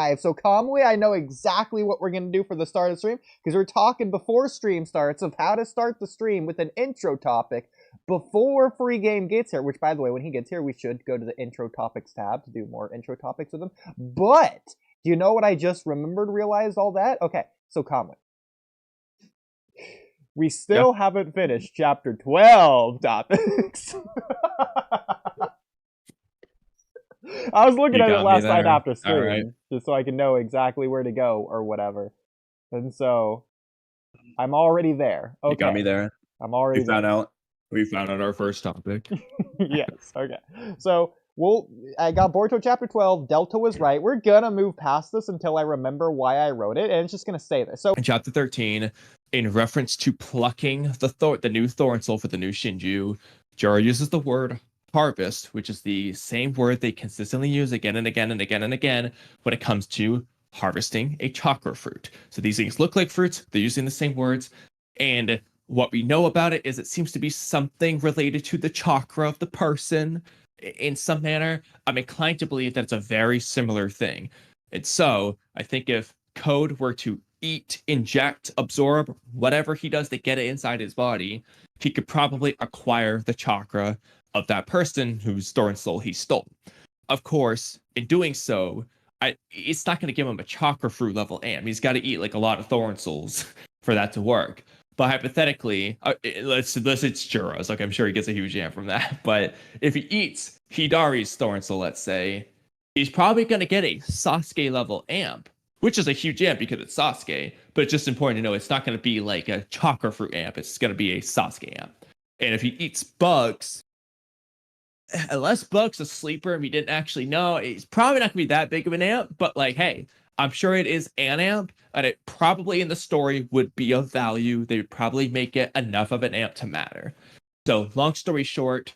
5. So Kamui, I know exactly what we're going to do for the start of the stream, because we're talking before stream starts of how to start the stream with an intro topic before free game gets here, which, by the way, when he gets here, we should go to the intro topics tab to do more intro topics with him. But do you know what I just realized all that? Okay, so Kamui, we still haven't finished chapter 12 topics. I was looking at it last night after stream, just so I can know exactly where to go or whatever. And so I'm already there. Okay. You got me there. I'm already We found out our first topic. Yes, okay. So I got Boruto chapter 12. Delta was right. We're gonna move past this until I remember why I wrote it, and it's just gonna stay there. So in chapter 13, in reference to plucking the new thorn soul for the new Shinju, Jura uses the word harvest, which is the same word they consistently use again and again and again and again when it comes to harvesting a chakra fruit. So these things look like fruits, they're using the same words, and what we know about it is it seems to be something related to the chakra of the person in some manner. I'm inclined to believe that it's a very similar thing. And so I think if Code were to eat, inject, absorb, whatever he does to get it inside his body, he could probably acquire the chakra of that person whose thorn soul he stole. Of course, in doing so, it's not going to give him a chakra fruit level amp. He's got to eat like a lot of thorn souls for that to work. But hypothetically, let's it's Jura's. Like, I'm sure he gets a huge amp from that. But if he eats Hidari's thorn soul, let's say, he's probably going to get a Sasuke level amp, which is a huge amp because it's Sasuke. But it's just important to know it's not going to be like a chakra fruit amp. It's going to be a Sasuke amp. And if he eats bugs, unless Bug's a sleeper and we didn't actually know, it's probably not going to be that big of an amp. But like, hey, I'm sure it is an amp, and it probably in the story would be of value. They would probably make it enough of an amp to matter. So long story short,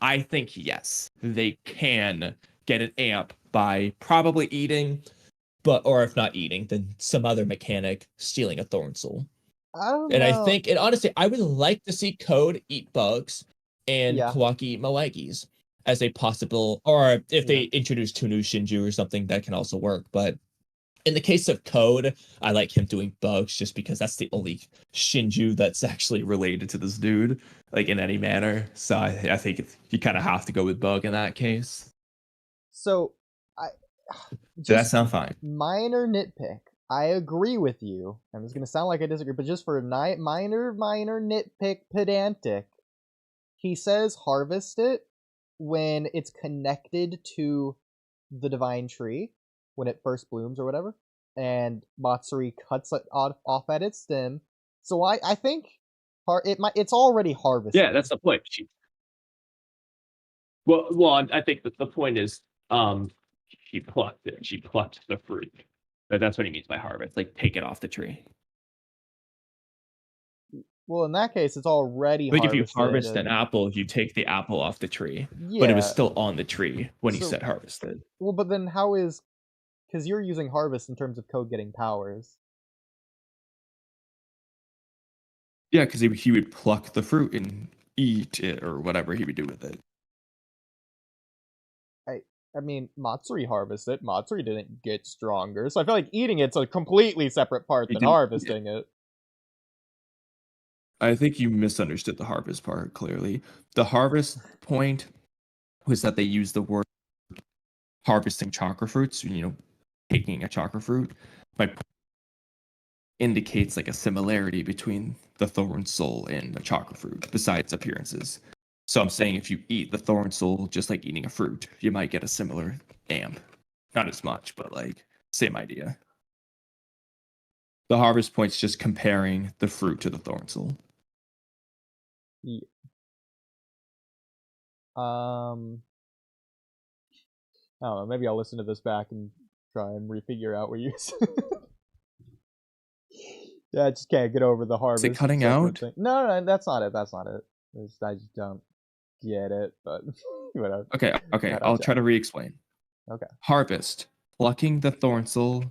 I think yes, they can get an amp by probably eating, or if not eating, then some other mechanic stealing a thorn soul. I don't know. I think, and honestly, I would like to see Code eat bugs and Kawaki eat Mawagis as a possible, or if they introduce two new Shinju or something, that can also work. But in the case of Code, I like him doing bugs just because that's the only Shinju that's actually related to this dude, like in any manner. So I think you kind of have to go with bug in that case. So, does that sound fine? Minor nitpick. I agree with you. And it's going to sound like I disagree, but just for a minor nitpick, pedantic, he says harvest it when it's connected to the divine tree, when it first blooms or whatever, and Matsuri cuts it off at its stem. So I think it's already harvested. Yeah, that's the point. Well, I think that the point is, she plucked it. She plucked the fruit. But that's what he means by harvest, like take it off the tree. Well, in that case, it's already like harvested. If you harvest an apple, you take the apple off the tree. Yeah. But it was still on the tree when he said harvested. Well, but then how is... Because you're using harvest in terms of Code getting powers. Yeah, because he would pluck the fruit and eat it, or whatever he would do with it. I mean, Matsuri harvested. Matsuri didn't get stronger, so I feel like eating it's a completely separate part than harvesting it. I think you misunderstood the harvest part, clearly. The harvest point was that they used the word harvesting chakra fruits, taking a chakra fruit. My point indicates like a similarity between the thorn soul and the chakra fruit, besides appearances. So I'm saying if you eat the thorn soul just like eating a fruit, you might get a similar amp. Not as much, but like same idea. The harvest point's just comparing the fruit to the thorn soul. Yeah. I don't know, maybe I'll listen to this back and try and refigure out what you said. Yeah, I just can't get over the harvest. Is it cutting out? No, that's not it. I just don't get it, but whatever. Okay, I'll try to re-explain. Okay. Harvest. Plucking the thorn soul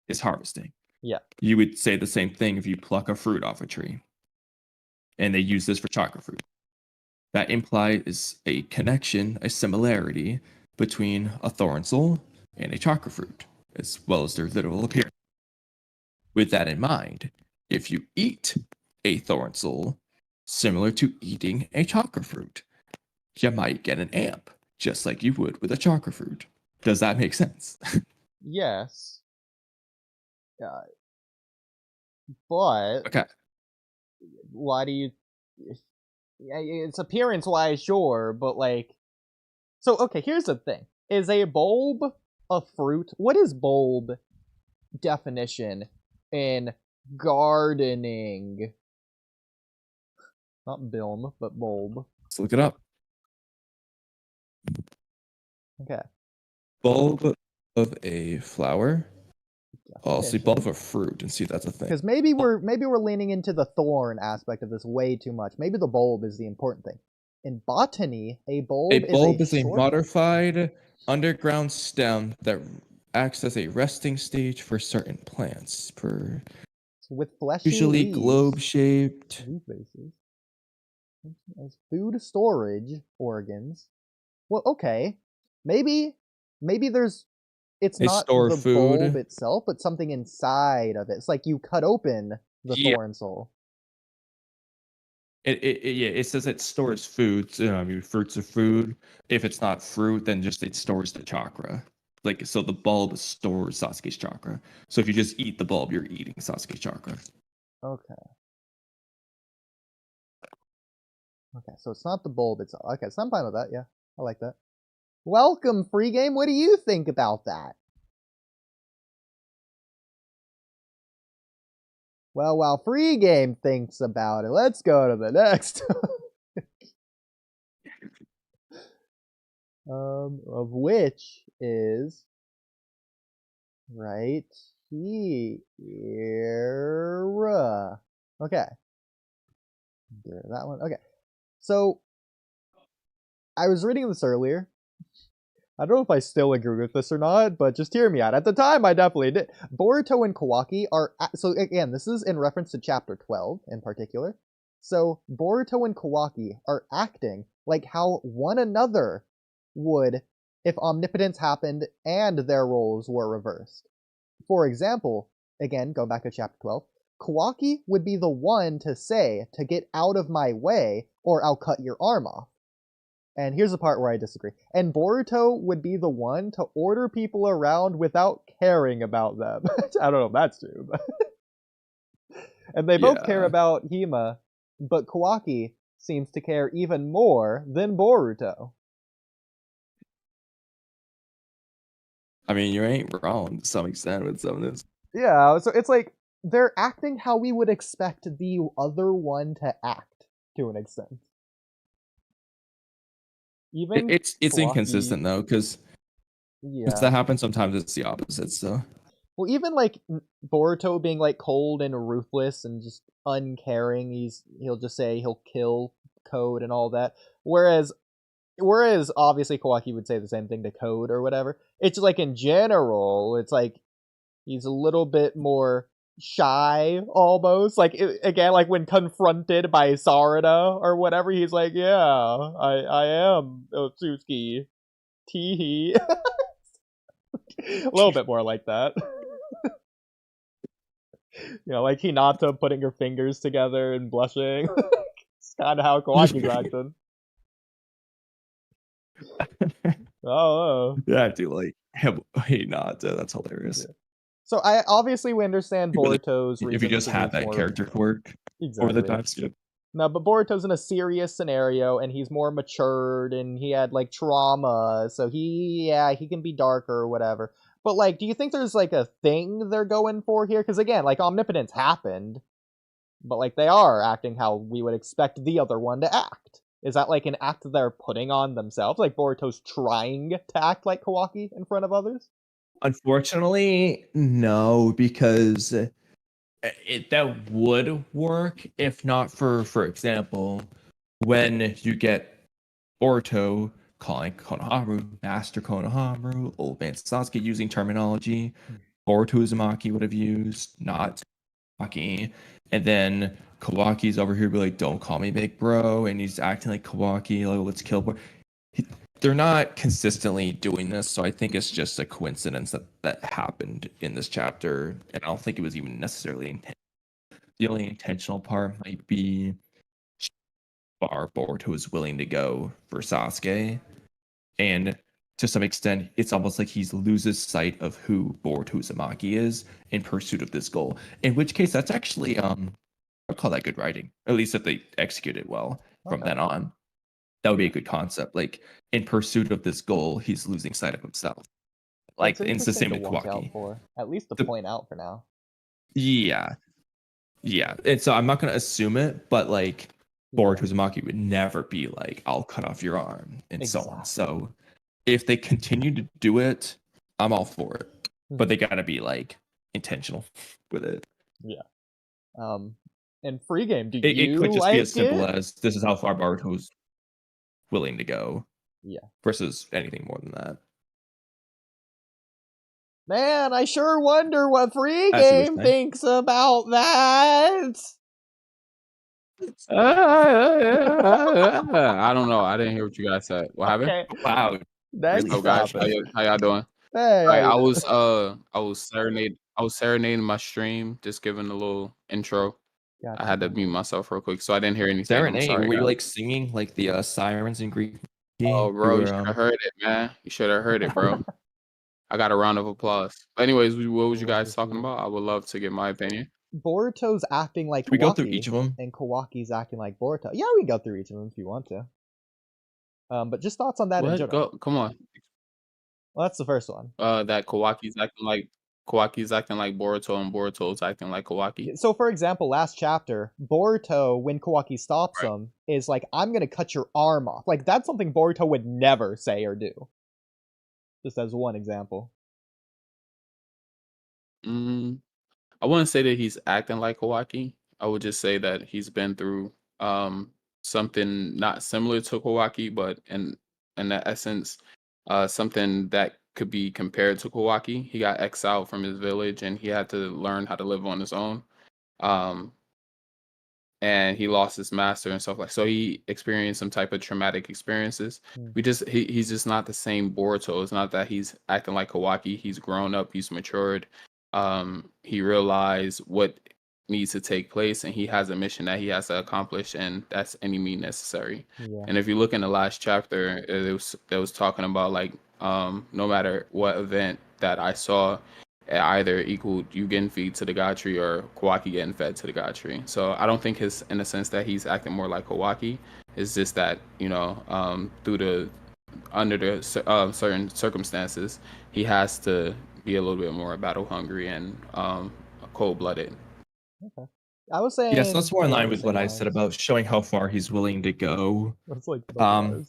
is harvesting. Yeah. You would say the same thing if you pluck a fruit off a tree. And they use this for chakra fruit. That implies a connection, a similarity between a thorn soul and a chakra fruit. as well as their literal appearance. With that in mind, if you eat a thorn soul, similar to eating a chakra fruit, you might get an amp, just like you would with a chakra fruit. Does that make sense? Yes. But Okay. why do you? It's appearance wise, sure, but like, so okay. Here's the thing: is a bulb a fruit? What is bulb definition in gardening? Not bilm, but bulb. Let's look it up. Okay. Bulb of a flower. I'll see Definition. bulb of a fruit and see if that's a thing. Because maybe we're leaning into the thorn aspect of this way too much. Maybe the bulb is the important thing. In botany, a bulb is a modified underground stem that acts as a resting stage for certain plants. With fleshy Usually leaves, globe-shaped. leaf bases. As food storage organs. Well, okay. Maybe there's it's They not store the food. bulb itself, but something inside of it. It's like you cut open the thorn soul. It says it stores food. Fruits are food. If it's not fruit, then just it stores the chakra. Like, so the bulb stores Sasuke's chakra. So if you just eat the bulb, you're eating Sasuke's chakra. Okay. Okay, so it's not the bulb itself. Okay, so I'm fine with that. Yeah, I like that. Welcome, free game. What do you think about that? Well, while free game thinks about it, let's go to the next. Of which is right here. Okay. That one. Okay. So I was reading this earlier. I don't know if I still agree with this or not, but just hear me out. At the time, I definitely did. Boruto and Kawaki are... So again, this is in reference to chapter 12 in particular. So Boruto and Kawaki are acting like how one another would if omnipotence happened and their roles were reversed. For example, again, go back to chapter 12, Kawaki would be the one to say to get out of my way or I'll cut your arm off. And here's the part where I disagree. And Boruto would be the one to order people around without caring about them. I don't know if that's true, but and they both care about Hima, but Kawaki seems to care even more than Boruto. I mean, you ain't wrong to some extent with some of this. Yeah, so it's like they're acting how we would expect the other one to act to an extent. Even it's Kawaki, inconsistent though, because that happens sometimes. It's the opposite. So well, even like Boruto being like cold and ruthless and just uncaring, he'll just say he'll kill Code and all that. Whereas obviously Kawaki would say the same thing to Code or whatever. It's like in general, it's like he's a little bit more shy almost. Like again, like when confronted by Sarada or whatever, he's like, yeah, I am Otsuki. Teehee. A little bit more like that. You know, like Hinata putting her fingers together and blushing. It's kind of how Kawaki's acting. Oh. Yeah, I do like Hinata. That's hilarious. Yeah. So we understand Boruto's reason. If you just have that character quirk over the time skip. No, but Boruto's in a serious scenario, and he's more matured, and he had, like, trauma, so he can be darker or whatever. But, like, do you think there's, like, a thing they're going for here? Because, again, like, omnipotence happened, but, like, they are acting how we would expect the other one to act. Is that, like, an act they're putting on themselves? Like, Boruto's trying to act like Kawaki in front of others? Unfortunately, no, because... that would work if not for example, when you get Boruto calling Konohamaru Master Konohamaru, old man Sasuke using terminology Boruto Uzumaki would have used, not Kawaki, and then Kawaki's over here be like, don't call me big bro, and he's acting like Kawaki, like let's kill Boruto. they're not consistently doing this, so I think it's just a coincidence that happened in this chapter, and I don't think it was even necessarily intentional. The only intentional part might be far Boruto is willing to go for Sasuke, and to some extent, it's almost like he loses sight of who Boruto Uzumaki is in pursuit of this goal. In which case, that's actually I'd call that good writing, at least if they execute it well from then on. That would be a good concept. Like in pursuit of this goal, he's losing sight of himself. Like That's it's the same with watch out Kawaki. for. At least to point out for now. Yeah. And so I'm not gonna assume it, but like Boruto Uzumaki would never be like, I'll cut off your arm and so on. So if they continue to do it, I'm all for it. But they gotta be like intentional with it. Yeah. And free game, do it you could just like be as simple as this is how far Boruto's willing to go. Yeah. Versus anything more than that. Man, I sure wonder what free game thinks about that. I don't know. I didn't hear what you guys said. What happened? Wow. Next guys, how y'all doing? Hey, right, I was serenading my stream, just giving a little intro. Gotcha. I had to mute myself real quick, so I didn't hear anything. Serenade? Were you like singing like the sirens in Greek? Oh, bro, you should have heard it, man. You should have heard it, bro. I got a round of applause. Anyways, what was you guys talking about? I would love to get my opinion. Boruto's acting like Kawaki, we go through each of them, and Kawaki's acting like Boruto. Yeah, we can go through each of them if you want to. But just thoughts on that in general. Come on. Well, that's the first one. That Kawaki's acting like Boruto, and Boruto's acting like Kawaki. So, for example, last chapter, Boruto, when Kawaki stops him, is like, "I'm gonna cut your arm off." Like that's something Boruto would never say or do. Just as one example. I wouldn't say that he's acting like Kawaki. I would just say that he's been through something not similar to Kawaki, but in that essence, something that could be compared to Kawaki. He got exiled from his village and he had to learn how to live on his own. And he lost his master and stuff like so. He experienced some type of traumatic experiences. He's just not the same Boruto. It's not that he's acting like Kawaki. He's grown up. He's matured. He realized what needs to take place, and he has a mission that he has to accomplish, and that's any means necessary. And if you look in the last chapter, it was talking about like no matter what event that I saw, it either equaled you getting fed to the god tree or Kawaki getting fed to the god tree. So I don't think his in the sense that he's acting more like Kawaki. It's just that under the certain circumstances, he has to be a little bit more battle hungry and cold-blooded. Okay. I was saying yes, that's more in line with what I said about showing how far he's willing to go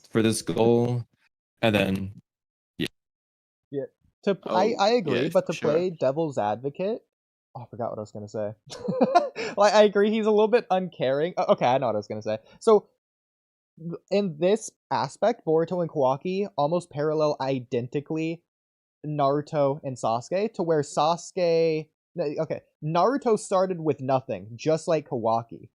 for this goal. And then I agree, but to play devil's advocate, I forgot what I was gonna say. Like I agree, he's a little bit uncaring. Okay, I know what I was gonna say. So in this aspect, Boruto and Kawaki almost parallel identically Naruto and Sasuke, to where Naruto started with nothing, just like Kawaki,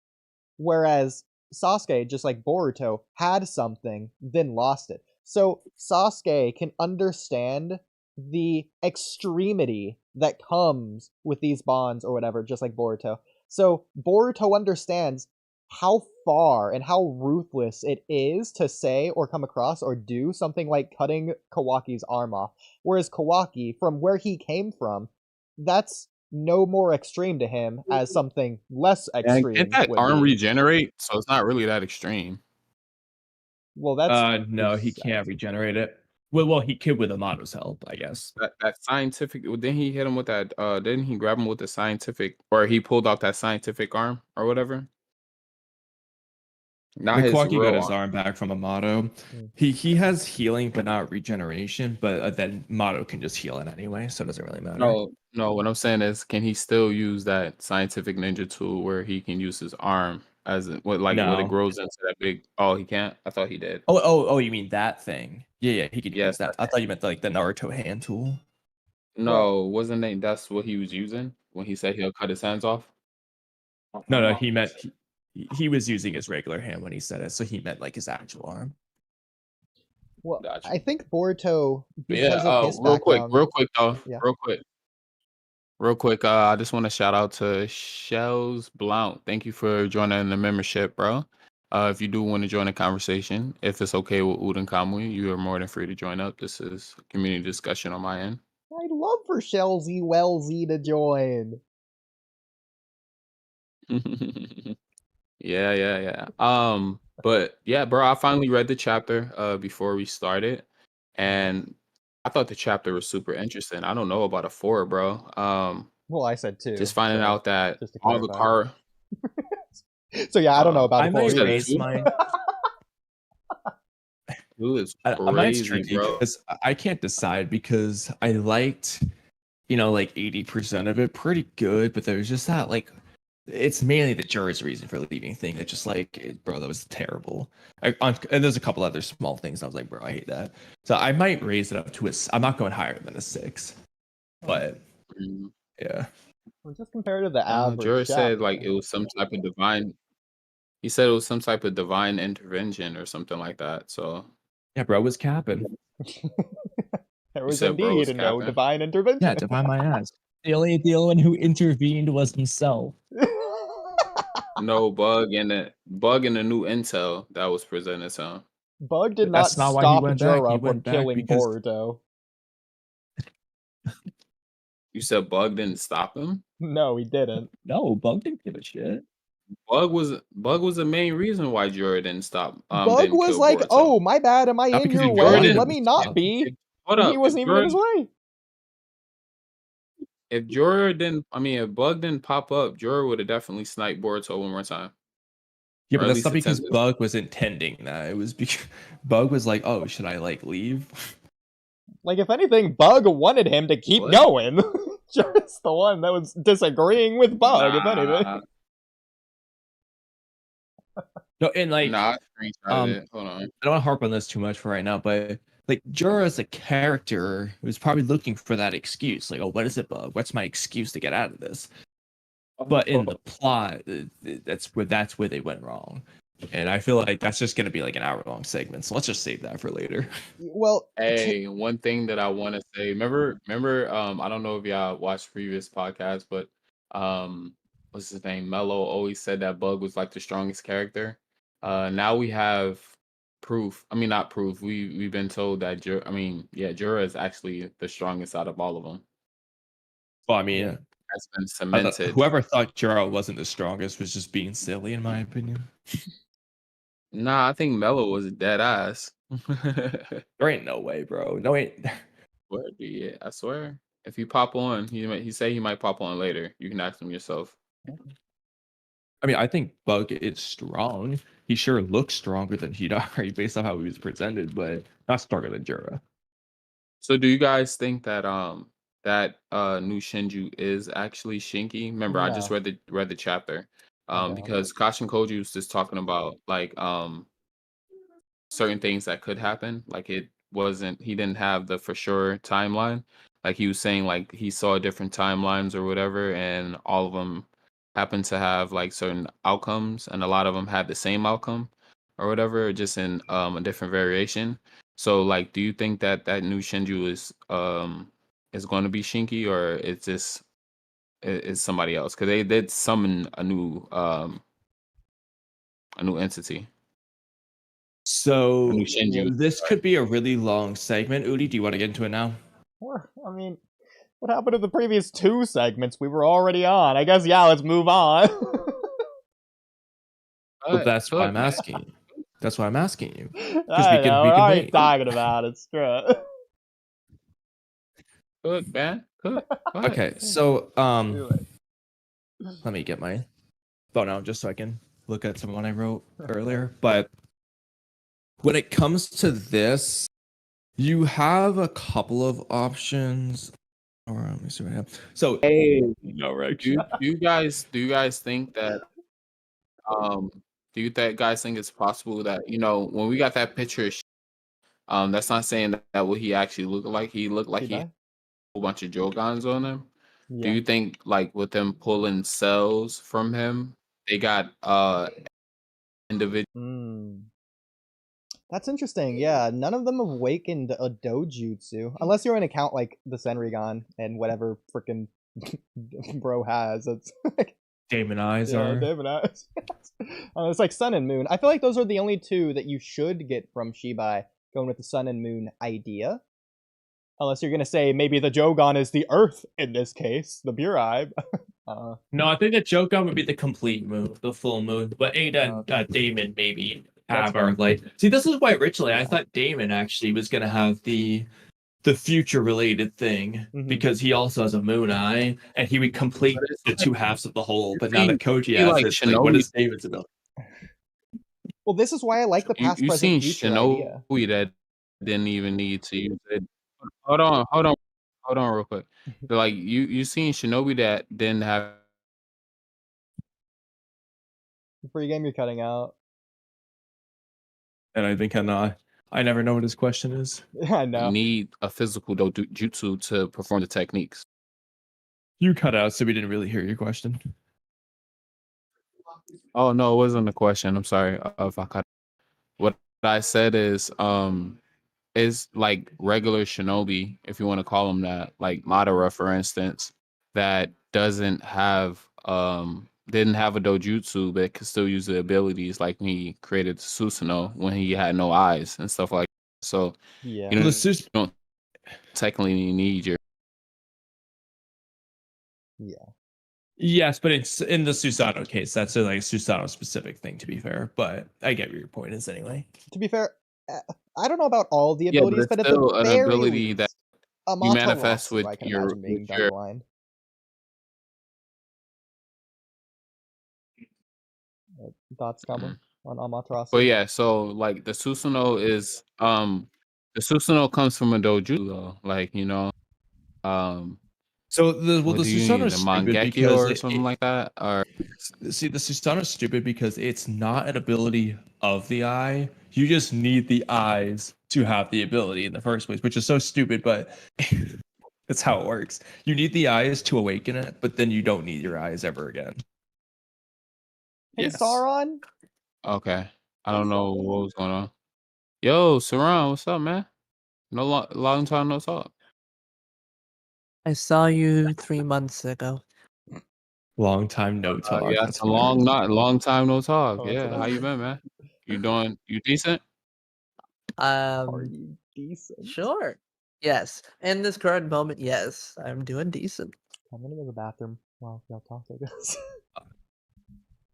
whereas Sasuke, just like Boruto, had something, then lost it. So Sasuke can understand the extremity that comes with these bonds or whatever, just like Boruto. So Boruto understands how far and how ruthless it is to say or come across or do something like cutting Kawaki's arm off. Whereas Kawaki, from where he came from, that's no more extreme to him as something less extreme. Can't that arm regenerate? So it's not really that extreme. Well, that's no, he can't regenerate it. Well, he could with Amato's help, I guess. That scientific. Didn't he hit him with that? Didn't he grab him with the scientific, or he pulled off that scientific arm or whatever? Not his Kawaki got his arm back from Amato. He has healing, but not regeneration. But then Amato can just heal it anyway, so it doesn't really matter. No. What I'm saying is, can he still use that scientific ninja tool where he can use his arm as when it grows into that big? Oh, he can't. I thought he did. Oh, you mean that thing? Yeah, he could use that. I thought you meant like the Naruto hand tool. No, wasn't that that's what he was using when he said he'll cut his hands off? No, he meant he was using his regular hand when he said it, so he meant like his actual arm. Well, Gotcha. I think Boruto, Yeah. because of his Real quick background. though. Yeah. Real quick. I just want to shout out to Shells Blount. Thank you for joining the membership, bro. If you do want to join the conversation, if it's okay with Oodie and Kamui, you are more than free to join up. This is community discussion on my end. I'd love for Shellsy Wellsy to join. Yeah. But yeah, bro, I finally read the chapter before we started, and I thought the chapter was super interesting. I don't know about a 4, bro. Well, I said 2. Just finding out that just to all the clarify. car. So yeah, I don't know about I a 4 might either. raise mine. Dude, it's Mine's crazy, tricky bro. because I can't decide because I liked, like 80% of it pretty good, but there's just that like it's mainly the Jura's reason for leaving thing that just like bro, that was terrible. And there's a couple other small things I was like, bro, I hate that. So I might raise it up to I'm not going higher than a 6, but Mm. yeah. Well, just compared to the average. Jura said chapter. like it was some type of divine. He said it was some type of divine intervention or something like that. So Yeah, bro was capping. There was said bro was indeed no capping? divine intervention. Yeah, divine my ass. The only one who intervened was himself. No, bug in the new intel that was presented to him. Bug did That's not not why he stop went back. Jura He from went back killing because Boruto. You said Bug didn't stop him? No, he didn't. No, Bug didn't give a shit. Bug was the main reason why Jura didn't stop. Bug Didn't was kill like, Boruto. "Oh, my bad. Am I Not in because your he way? wanted Let to me not stop. be." Hold And up. he wasn't even in his way. If Jura didn't, if Bug didn't pop up, Jura would have definitely sniped Boruto one more time. Yeah, Or but at that's least not because attempted. Bug was intending that. It was because Bug was like, "Oh, should I like leave?" Like, if anything, Bug wanted him to keep What? going. Jura's the one that was disagreeing with Bug, if anything. Nah, No, and like, I screenshotted it. Hold on. I don't want to harp on this too much for right now, but like Jura as a character was probably looking for that excuse, like, "Oh, what is it, Bug? What's my excuse to get out of this?" But in the plot, that's where they went wrong, and I feel like that's just gonna be like an hour-long segment. So let's just save that for later. Well, Hey, one thing that I want to say. Remember, I don't know if y'all watched previous podcasts, but what's his name? Mello always said that Bug was like the strongest character. Now we have proof. I mean, not proof. We've been told that Jura is actually the strongest out of all of them. Well, I mean, That's been cemented. whoever thought Jura wasn't the strongest was just being silly, in my opinion. Nah, I think Mello was dead ass. There ain't no way, bro. No way. What? Yeah, I swear. If you pop on, he say he might pop on later. You can ask him yourself. I mean, I think Bug is strong. He sure looks stronger than Hidari based on how he was presented, but not stronger than Jura. So, do you guys think that new Shinju is actually Shinki? Remember, I just No. read the chapter. I don't. Because Kashin Koji was just talking about like certain things that could happen. Like he didn't have the for sure timeline. Like he was saying like he saw different timelines or whatever, and all of them happened to have like certain outcomes, and a lot of them had the same outcome or whatever, just in a different variation. So like, do you think that new Shinju is going to be Shinki, or it's somebody else? Because they did summon a new entity. So new Shinju. this could be a really long segment. Oodie, do you want to get into it now? I mean, what happened to the previous 2 segments we were already on? I guess, yeah, let's move on. Well, that's why I'm asking you. That's why I'm asking you. I know, we're already wait. talking about it. Screw it. Cook, man. Cook. Okay, so Do it. let me get my phone out just so I can look at someone I wrote earlier. But when it comes to this, you have a couple of options. Or let me see what I have. So, right? Do you guys think that do you guys think it's possible that when we got that picture, that's not saying that what he actually looked like. He looked like he had a whole bunch of Jogans on him. Yeah. Do you think like with them pulling cells from him, they got individual? That's interesting. Yeah, none of them have awakened a dojutsu, unless you're gonna count like the Senrigan and whatever freaking bro has. It's like, Demon eyes yeah, are. David Eyes. It's like Sun and Moon. I feel like those are the only two that you should get from Shibai, going with the Sun and Moon idea. Unless you're gonna say maybe the Jogan is the Earth in this case, the pure eye. No, I think the Joker would be the complete moon, the full moon. But Ada and Damon maybe That's have our like. See, this is why originally I thought Damon actually was gonna have the future related thing Mhm. because he also has a moon eye and he would complete But it's the like- two halves of the whole. But now see- that Koji see, has like, it, it's like, what Shinobi- is David's ability? Well, this is why I like the past, you present, seen future idea. Shinobi that didn't even need to use it. Hold on, real quick. So, like you seen Shinobi that didn't have Free game, you're cutting out. And I think I never know what his question is. I know. need a physical jutsu to perform the techniques. You cut out, so we didn't really hear your question. Oh no, it wasn't a question. I'm sorry if I cut. What I said is like regular Shinobi, if you want to call them that, like Madara, for instance, that didn't have a dojutsu, but could still use the abilities, like when he created Susanoo when he had no eyes and stuff like that. So Yeah. you know, you don't technically need your Yes, but it's in the Susanoo case. That's a like Susanoo specific thing, to be fair. But I get what your point is anyway. To be fair, I don't know about all the Yeah, but abilities, it's but at still the an very ability least, that Amaterasu, manifest with I can your- imagine being with done your- blind. Thoughts, Kamui, on Amaterasu? But yeah, so like the Susanoo is the Susanoo comes from a dojo though. Like, So the what do you Susanoo need? is A stupid Mangekyo because or something like that? Or see, the Susanoo is stupid because it's not an ability of the eye. You just need the eyes to have the ability in the first place, which is so stupid, but that's how it works. You need the eyes to awaken it, but then you don't need your eyes ever again. Hey, Yes. Sauron? okay. I don't know what was going on. Yo, Saran, what's up, man? Long time no talk. I saw you 3 months ago. Long time no talk. Yeah, That's it's a long time no talk. Oh, that's Yeah, what I how you been, man? You decent? Are you decent? Sure. Yes. In this current moment, yes, I'm doing decent. I'm gonna go to the bathroom while y'all talk, I guess.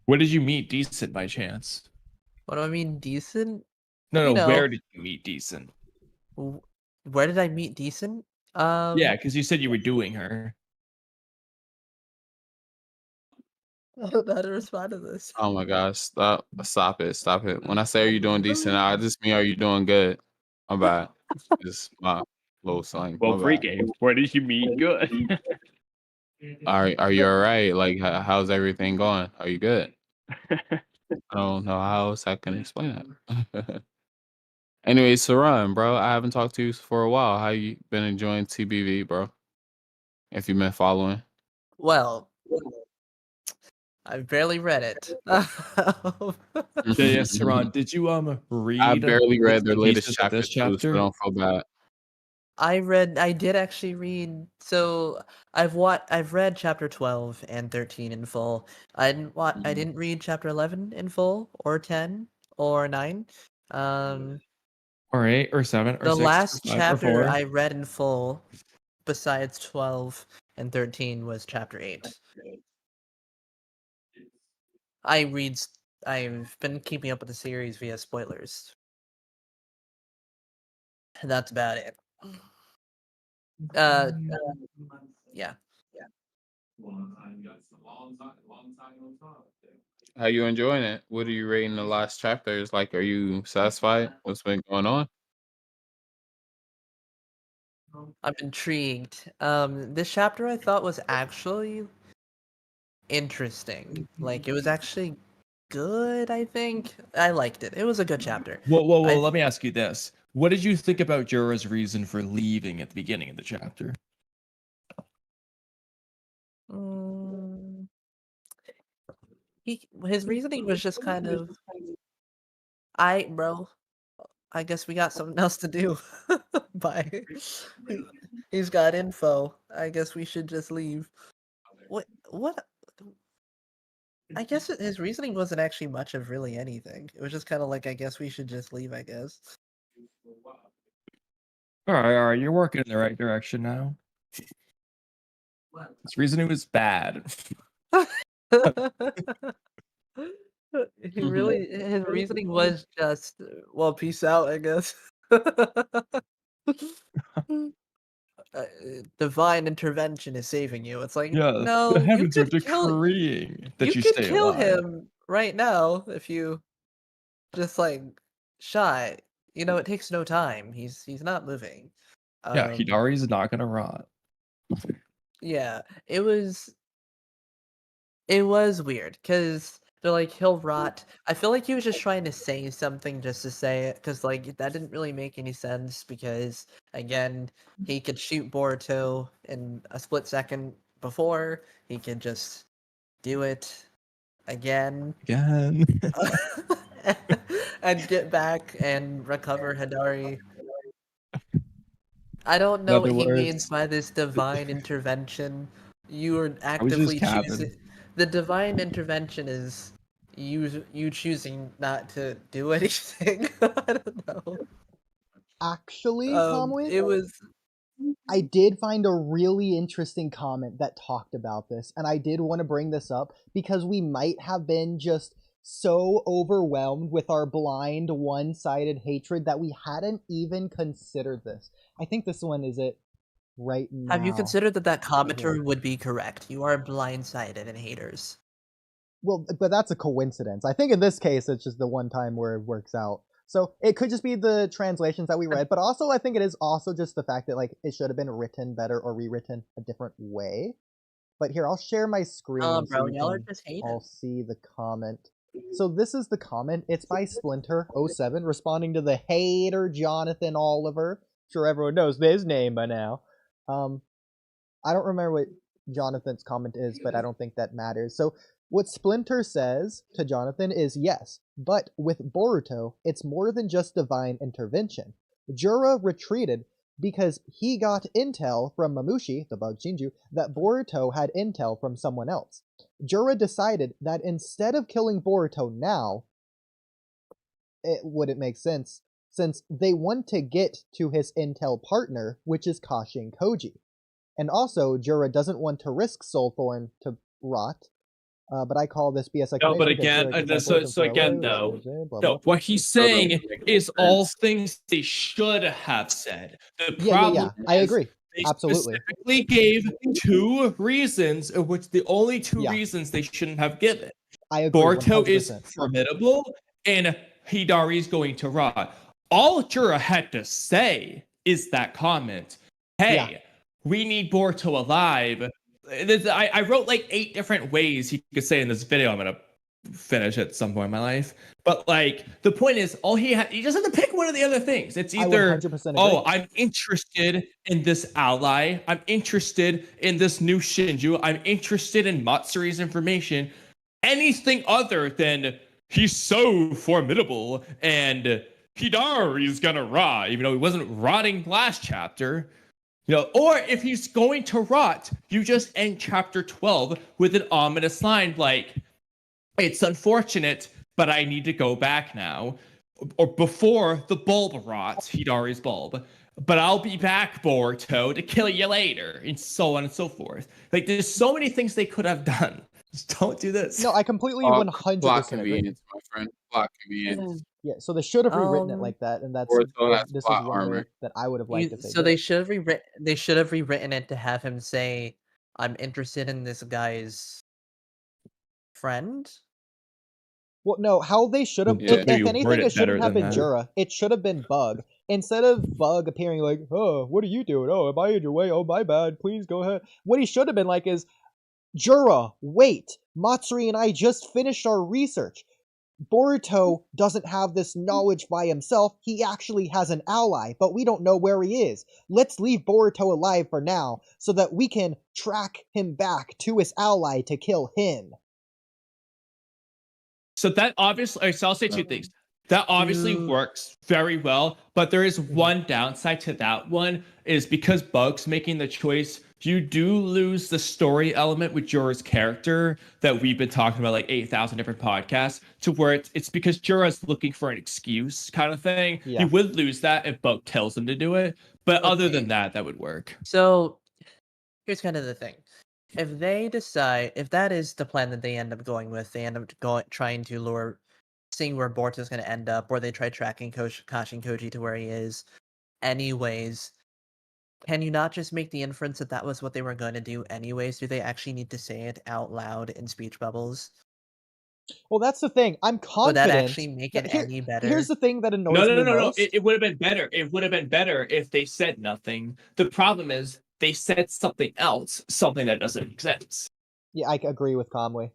Where did you meet Decent by chance? What do I mean, decent? No, You know. where did you meet Decent? Where did I meet decent? Yeah, because you said you were doing her. I don't know how to respond to this. Oh my gosh, stop it. When I say are you doing decent, I just mean are you doing good? My bad. Just my little slang. Well, My free bad. game. Where did you meet? Good. Are you all right? Like how's everything going? Are you good? I don't know how else I can explain that. Anyway, Saran, bro, I haven't talked to you for a while. How you been enjoying TBV, bro? If you've been following. Well, I've barely read it. Yes, Saran, did you read? I barely read the bits and latest pieces of chapter, this too, so chapter? don't feel bad. I did actually read. So I've read chapter 12 and 13 in full. I didn't read chapter 11 in full, or 10 or 9. Or 8 or 7 or The 6 or last 5 or chapter 4? I read in full, besides 12 and 13, was chapter 8. I've been keeping up with the series via spoilers. And that's about it. Yeah. How you enjoying it? What are you rating the last chapters? Like, are you satisfied? What's been going on? I'm intrigued. This chapter I thought was actually interesting. Like, it was actually good, I think. I liked it. It was a good chapter. Whoa, I- let me ask you this. What did you think about Jura's reason for leaving at the beginning of the chapter? Mm, his reasoning was just kind of, bro, I guess we got something else to do. Bye. He's got info. I guess we should just leave. What? What? I guess his reasoning wasn't actually much of really anything. It was just kind of like, I guess we should just leave, I guess. All right, you're working in the right direction now. His reasoning was bad. His reasoning was just, well, peace out, I guess. Divine intervention is saving you. It's like, Yeah, no, the you heavens are could kill decreeing that you could stay kill alive. him right now if you just like shy. You know, it takes no time. He's not moving. Yeah, Um, Hidari's not gonna rot. yeah, it was weird because they're like he'll rot. I feel like he was just trying to say something just to say it because like that didn't really make any sense because again he could shoot Boruto in a split second before he could just do it again Again. and get back and recover Hidari. I don't In know other what he words, means by this divine intervention. You are I was just actively capping. choosing. The divine intervention is you choosing not to do anything. I don't know. Actually, Kamui, It was I did find a really interesting comment that talked about this, and I did want to bring this up because we might have been just so overwhelmed with our blind, one-sided hatred that we hadn't even considered this. I think this one is it right now. Have you considered that commenter would be correct? You are blindsided and haters. Well, but that's a coincidence. I think in this case, it's just the one time where it works out. So it could just be the translations that we read, but also I think it is also just the fact that like it should have been written better or rewritten a different way. But here, I'll share my screen Bro, so you y'all are can just hating. all see the comment. So this is the comment. It's by Splinter07 responding to the hater Jonathan Oliver. Sure, everyone knows his name by now. I don't remember what Jonathan's comment is, but I don't think that matters. So what Splinter says to Jonathan is yes, but with Boruto, it's more than just divine intervention. Jura retreated because he got intel from Mamushi, the bug Shinju, that Boruto had intel from someone else. Jura decided that instead of killing Boruto now, it wouldn't make sense, since they want to get to his intel partner, which is Kashin Koji. And also, Jura doesn't want to risk Soul Thorn to rot, but I call this BS. No, but again, what he's saying is all things they should have said. The problem I is agree. they Absolutely. specifically gave two reasons, of which the only two reasons they shouldn't have given. I agree. Boruto 100%. is formidable, and Hidari's going to rot. All Jura had to say is that comment. Hey, we need Boruto alive. I wrote like 8 different ways he could say in this video. I'm gonna finish at some point in my life, but like the point is, all he just had to pick one of the other things. It's either I'm interested in this ally, I'm interested in this new Shinju, I'm interested in Matsuri's information. Anything other than he's so formidable and Hidari's gonna rot, even though he wasn't rotting last chapter. You know, or if he's going to rot, you just end chapter 12 with an ominous line like, it's unfortunate, but I need to go back now. Or before the bulb rots, Hidari's bulb. But I'll be back, Boruto, to kill you later, and so on and so forth. Like, there's so many things they could have done. Just don't do this. No, I completely 100% plot agree. convenience, my friend. Plot convenience. Yeah, so they should have rewritten it like that, and that's this is one way that I would have liked if they So they should have rewritten. They should have rewritten it to have him say, "I'm interested in this guy's friend." Well, no, how they should have. If anything, it shouldn't have been Jura. It should have been Bug. Instead of Bug appearing like, "Oh, what are you doing? Oh, am I in your way? Oh, my bad. Please go ahead." What he should have been like is, "Jura, wait. Matsuri and I just finished our research. Boruto doesn't have this knowledge by himself. He actually has an ally, but we don't know where he is. Let's leave Boruto alive for now so that we can track him back to his ally to kill him." So that obviously, so I'll say 2 things. That obviously Do- works very well, but there is one downside to that one, is because Bug's making the choice, you do lose the story element with Jura's character that we've been talking about like 8,000 different podcasts, to where it's because Jura's looking for an excuse kind of thing. Yeah. You would lose that if Bug tells him to do it, but other Okay. than that, that would work. So here's kind of the thing. If they decide, if that is the plan that they end up going with, they end up trying to lure, seeing where Boruto's going to end up, or they try tracking Kashin Koji to where he is. Anyways, can you not just make the inference that that was what they were going to do anyways? Do they actually need to say it out loud in speech bubbles? Well, that's the thing. I'm Would confident. that actually make it any better? Here's the thing that annoys No. me most. It would have been better. It would have been better if they said nothing. The problem is they said something else, something that doesn't make sense. Yeah, I agree with Kamui.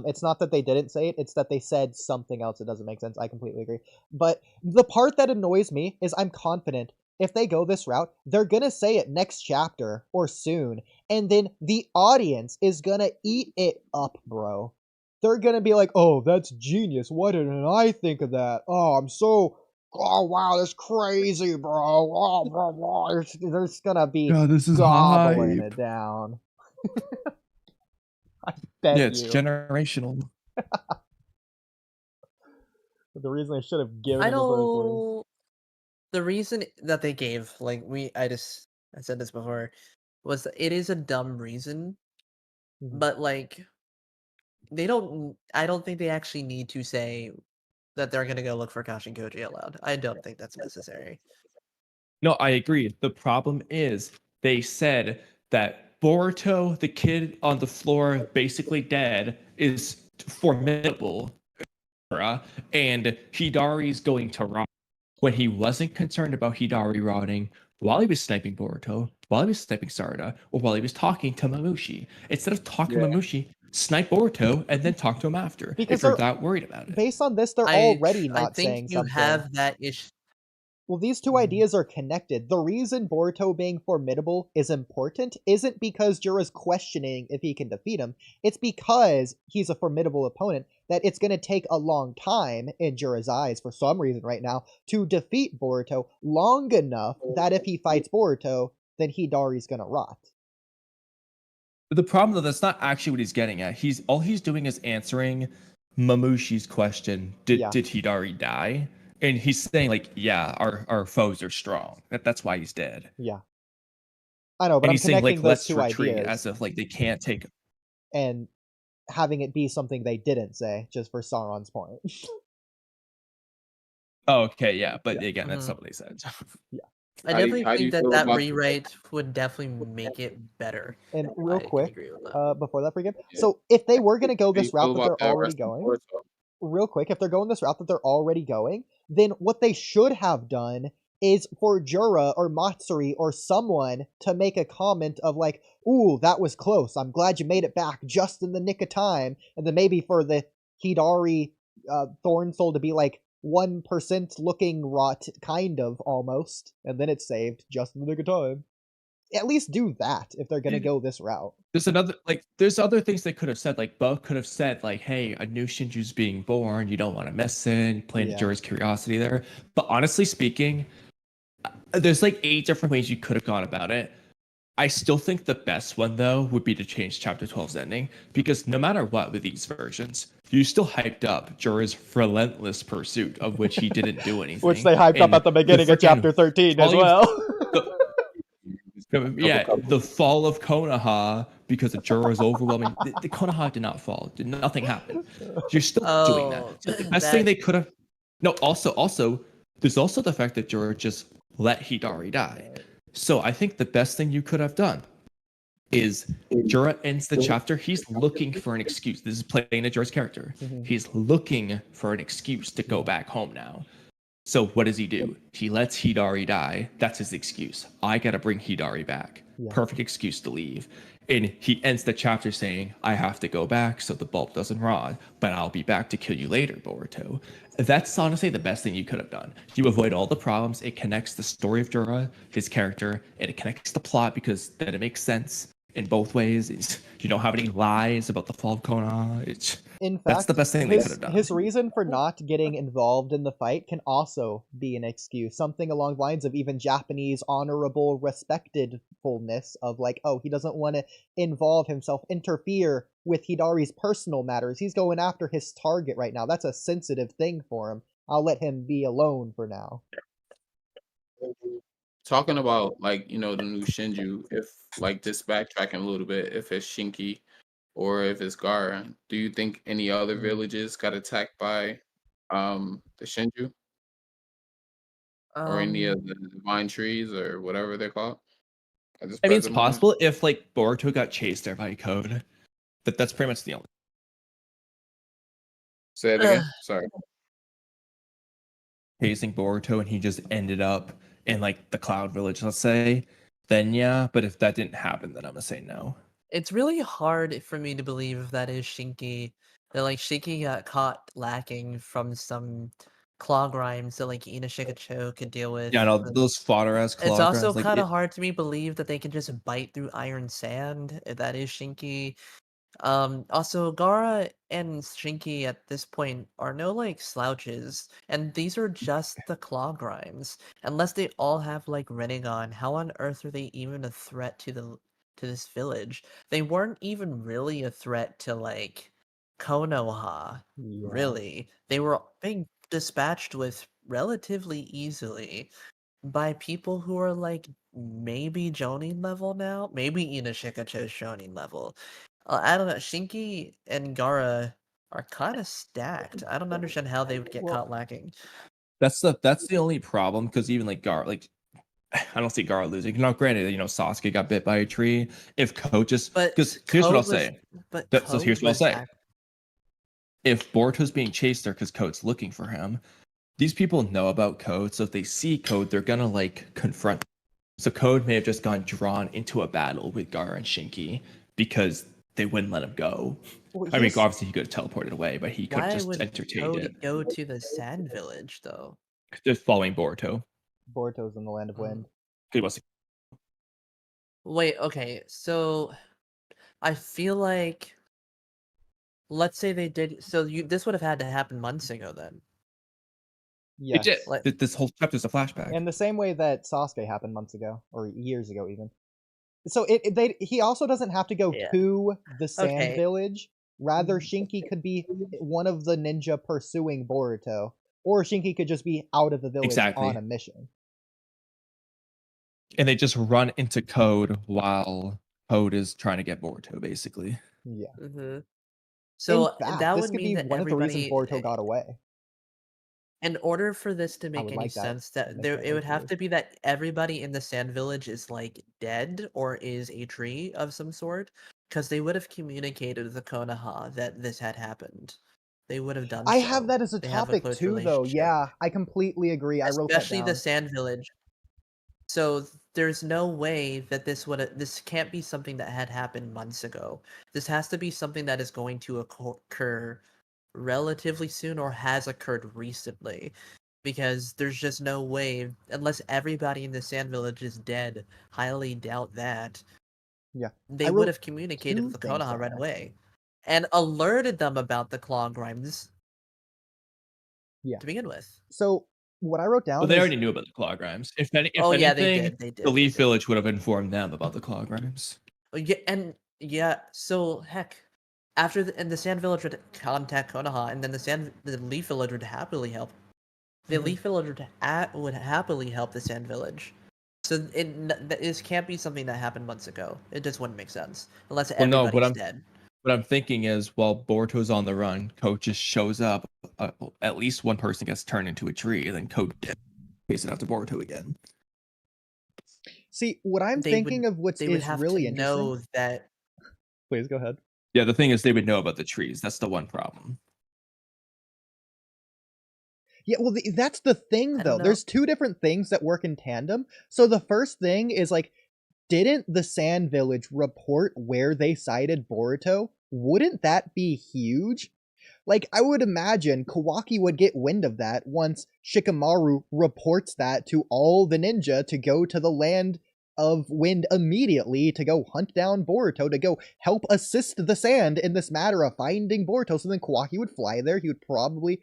It's not that they didn't say it, it's that they said something else that doesn't make sense. I completely agree. But the part that annoys me is I'm confident if they go this route, they're gonna say it next chapter or soon, and then the audience is gonna eat it up, bro. They're gonna be like, oh, that's genius. Why didn't I think of that? Oh, wow, that's crazy, bro. Oh, blah, blah. There's gonna be this gobbling it down. I bet Yeah, it's you. generational. The reason I should have given I it the first place. don't. The reason that they gave, like I said this before, was that it is a dumb reason, Mhm. but like they don't. I don't think they actually need to say that they're gonna go look for Kashin Koji aloud. I don't think that's necessary. No, I agree. The problem is they said that Boruto, the kid on the floor, basically dead, is formidable, and Hidari's going to rot. When he wasn't concerned about Hidari rotting while he was sniping Boruto, while he was sniping Sarada, or while he was talking to Mamushi. Instead of talking to Mamushi, snipe Boruto and then talk to him after. Because if you're they're- that worried about it. Based on this, they're I already not think saying you something. have that issue. Well, these two ideas are connected. The reason Boruto being formidable is important isn't because Jura's questioning if he can defeat him. It's because he's a formidable opponent that it's going to take a long time, in Jura's eyes, for some reason right now, to defeat Boruto long enough that if he fights Boruto, then Hidari's going to rot. The problem, though, that's not actually what he's getting at. All he's doing is answering Mamushi's question, did Hidari die? And he's saying, like, yeah, our foes are strong. That's why he's dead. Yeah. I know, but And I'm he's saying, connecting like, those let's two retreat, ideas as if, like, they can't take... and having it be something they didn't say, just for Sauron's point. Oh, okay, yeah, but Yeah. again, that's not what they said. I How do you- definitely how do you think that feel that about the- rewrite would definitely make it better. And I real can quick, agree with that. before that pregame, Yeah. so if they were going to go How do you this route feel that about they're that already rest of going, Boruto? real quick, if they're going this route that they're already going, then what they should have done is for Jura or Matsuri or someone to make a comment of like, ooh, that was close. I'm glad you made it back just in the nick of time. And then maybe for the Hidari Thorn Soul to be like 1% looking rot, kind of, almost. And then it's saved just in the nick of time. At least do that if they're going to go this route. There's other things they could have said. Like, Bo could have said, like, hey, a new Shinju's being born. You don't want to miss it. Playing Jura's curiosity there. But honestly speaking, there's like 8 different ways you could have gone about it. I still think the best one, though, would be to change Chapter 12's ending. Because no matter what with these versions, you still hyped up Jura's relentless pursuit, of which he didn't do anything. Which they hyped up at the beginning of Chapter 13 as well. The fall of Konoha because of Jura's overwhelming. The Konoha did not fall. Nothing happened. You're still doing that. So the best thing they could have. No, also, there's also the fact that Jura just let Hidari die. So I think the best thing you could have done is Jura ends the chapter. He's looking for an excuse. This is playing a Jura's character. He's looking for an excuse to go back home now. So what does he do? He lets Hidari die. That's his excuse. I gotta bring Hidari back. Perfect excuse to leave. And he ends the chapter saying, I have to go back so the bulb doesn't rot, but I'll be back to kill you later, Boruto. That's honestly the best thing you could have done. You avoid all the problems. It connects the story of Jura, his character, and it connects the plot because then it makes sense. in both ways. You don't have any lies about the fall of Konoha. In That's fact, the best thing they could have done. his reason for not getting involved in the fight can also be an excuse. Something along the lines of even Japanese honorable respectedfulness of like, oh, he doesn't want to involve himself, interfere with Hidari's personal matters. He's going after his target right now. That's a sensitive thing for him. I'll let him be alone for now. Talking about like, the new Shinju, if like just backtracking a little bit, if it's Shinki or if it's Gaara, do you think any other villages got attacked by the Shinju or any of the divine trees or whatever they're called at this I mean, it's present moment? possible if like Boruto got chased there by Code. That's pretty much the only. Say it again. Sorry. Chasing Boruto and he just ended up in like the Cloud Village, let's say, then yeah. But if that didn't happen, then I'm gonna say no. It's really hard for me to believe that is Shinki. That like Shinki got caught lacking from some claw grinds that like Inashikacho could deal with. Yeah, no, and those fodder ass It's claw also grinds, like kind of hard to me believe that they can just bite through iron sand. If that is Shinki. Also Gaara and Shinki at this point are no like slouches, and these are just the claw grinds. Unless they all have like Rinnegan, how on earth are they even a threat to this village? They weren't even really a threat to like Konoha, Yeah. really. They were being dispatched with relatively easily by people who are like maybe Jonin level now, maybe Inashikacho's Jonin level. I don't know. Shinki and Gaara are kind of stacked. I don't understand how they would get caught lacking. that's the only problem, because even like Gaara, like I don't see Gaara losing. Now, granted, Sasuke got bit by a tree. If Coach just But because here's what I'll Code was- say. But So here's Code what I'll was say. act- If Boruto's being chased there because Code's looking for him, these people know about Code, so if they see Code, they're gonna like confront. So Code may have just gone drawn into a battle with Gaara and Shinki because they wouldn't let him go. Well, I mean, here's- obviously he could have teleported away, but he could have Why just would entertained Code it. go to the Sand Village though? Just following Boruto. Boruto's in the land of wind. He wants to- Wait, okay, so I feel like let's say they did. So this would have had to happen months ago then. Yes. It did. Like- This whole chapter's a flashback. In the same way that Sasuke happened months ago, or years ago even. So he also doesn't have to go Yeah. to the Sand Okay. Village. Rather, Shinki could be one of the ninja pursuing Boruto. Or Shinki could just be out of the village Exactly. on a mission. And they just run into Code while Code is trying to get Boruto, basically. Yeah. Mm-hmm. So In fact, that this would could mean be that one of the reasons everybody, Boruto got away. in order for this to I make would any like that sense, to that make there that it would go have through. to be that everybody in the Sand Village is like dead or is a tree of some sort, because they would have communicated with the Konoha that this had happened. They would have done. I so. have that as a They have topic close too, though. relationship. Yeah, I completely agree. I wrote that Especially down. the Sand Village. So there's no way that this can't be something that had happened months ago. This has to be something that is going to occur relatively soon or has occurred recently. Because there's just no way, unless everybody in the Sand Village is dead, highly doubt that. Yeah. They I would wrote have communicated two with the things Konoha down, right actually. away. And alerted them about the claw grinds. Yeah. To begin with. So what I wrote down Well, they is already knew about the Claw Grimes. If Oh, yeah, they anything, did, they did, the they Leaf did. Village would have informed them about the Claw Grimes. Yeah, so heck, after the Sand Village would contact Konoha, and then the Leaf Village would happily help. The Mhm. Leaf Village would happily help the Sand Village. So this can't be something that happened months ago. It just wouldn't make sense unless Well, no, everybody's dead. What I'm thinking is, while Boruto's on the run, Coach just shows up. At least one person gets turned into a tree, and then Coach pays it out to Boruto again. See, what I'm thinking of what They would is have really to interesting. know that. Please go ahead. Yeah, the thing is, they would know about the trees. That's the one problem. Yeah, well, that's the thing, I don't though. know. There's two different things that work in tandem. So the first thing is, like, didn't the Sand Village report where they sighted Boruto? Wouldn't that be huge? Like, I would imagine Kawaki would get wind of that once Shikamaru reports that to all the ninja to go to the land of wind immediately to go hunt down Boruto, to go help assist the sand in this matter of finding Boruto. So then Kawaki would fly there. He would probably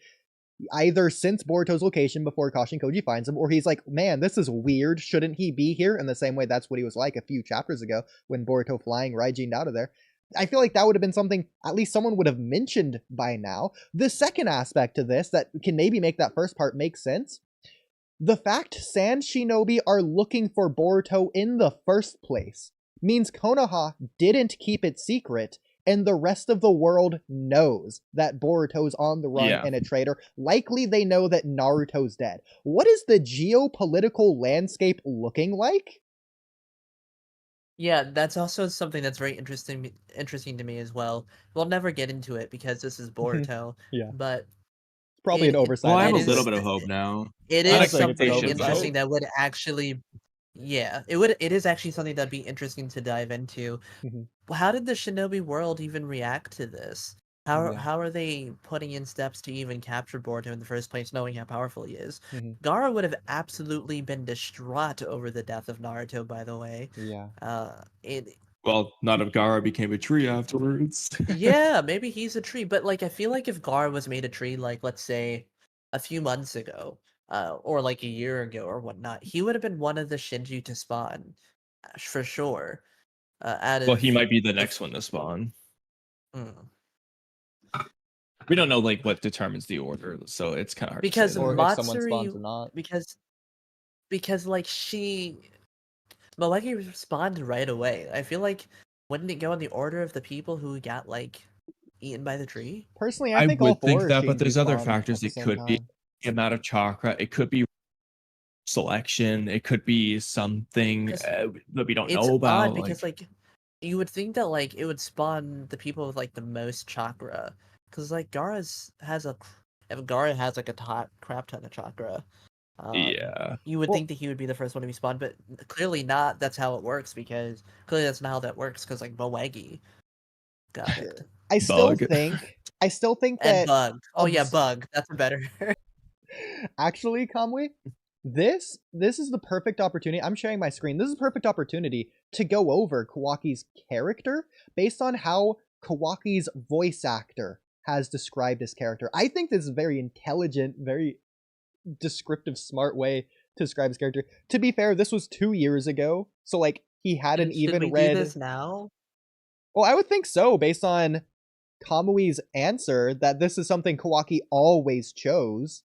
either sense Boruto's location before Kashin Koji finds him, or he's like, man, this is weird. Shouldn't he be here? In the same way that's what he was like a few chapters ago when Boruto flying Raijin out of there. I feel like that would have been something at least someone would have mentioned by now. The second aspect to this that can maybe make that first part make sense, the fact Sand Shinobi are looking for Boruto in the first place means Konoha didn't keep it secret, and the rest of the world knows that Boruto's on the run and a traitor. Likely they know that Naruto's dead. What is the geopolitical landscape looking like? Yeah, that's also something that's very interesting to me as well. We'll never get into it because this is Boruto. Yeah. But Probably an oversight. Well, I have it a little is- bit of hope now. it I is like something expectations, interesting though. that would actually, yeah, it is actually something that'd be interesting to dive into. Mhm. How did the Shinobi world even react to this? How Yeah. how are they putting in steps to even capture Boruto in the first place, knowing how powerful he is? Mhm. Gaara would have absolutely been distraught over the death of Naruto, by the way. Yeah. Well, not if Gaara became a tree afterwards. Yeah, maybe he's a tree, but like I feel like if Gaara was made a tree, like let's say a few months ago, or like a year ago or whatnot, he would have been one of the Shinju to spawn, for sure. Well, he might be the next one to spawn. Mm. We don't know like what determines the order, so it's kind of hard Because to say. Or That. if someone spawns Matsuri, or not. because like Maleki responded right away. I feel like wouldn't it go in the order of the people who got like eaten by the tree? Personally, I think all would think four that, but Shinju there's other spawn factors. at the It same could be time. the amount of chakra. It could be selection. It could be something 'Cause that we don't It's know about. odd because like you would think that like it would spawn the people with like the most chakra, because like Gaara has like a crap ton of chakra. Yeah. You would Well- think that he would be the first one to be spawned, but clearly not. That's how it works because clearly that's not how that works because like Mawagi got it I still Bug. think and that Bug. Oh yeah, obs- Bug. That's a better. actually, Kamui, this is the perfect opportunity. I'm sharing my screen. This is a perfect opportunity to go over Kawaki's character based on how Kawaki's voice actor has described his character. I think this is a very intelligent, very descriptive, smart way to describe his character. To be fair, this was 2 years ago, so like he hadn't Should even we read. do this now? Well, I would think so, based on Kamui's answer that this is something Kawaki always chose.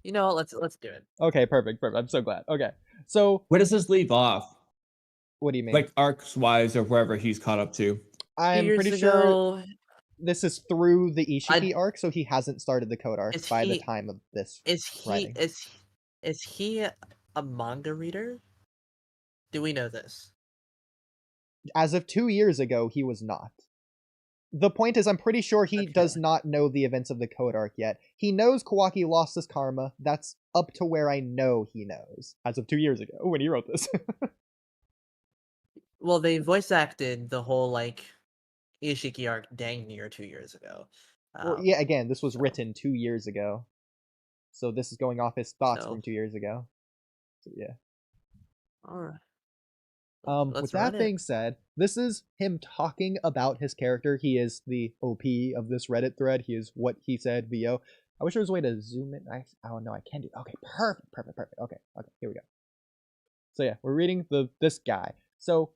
You know, let's do it. Okay, perfect. I'm so glad. Okay, so Where does this leave off? what do you mean? Like arcs wise or wherever he's caught up to. I'm Years pretty sure ago, this is through the Ishiki arc, so he hasn't started the Code arc Is by the he- time of this. is he writing. is he a manga reader? Do we know this? As of 2 years ago, he was not. The point is, I'm pretty sure he Okay. does not know the events of the Code arc yet. He knows Kawaki lost his karma. That's up to where I know he knows. As of 2 years ago, when he wrote this. Well, they voice acted the whole like Ishiki arc dang near 2 years ago. Well, yeah, again, this was so- written 2 years ago. So this is going off his thoughts So- from 2 years ago. So yeah. All right. With Let's that run it. being said, this is him talking about his character. He is the OP of this Reddit thread. He is what he said, VO. I wish there was a way to zoom in. Oh no, I can do. Okay, perfect. Okay, here we go. So yeah, we're reading this guy. So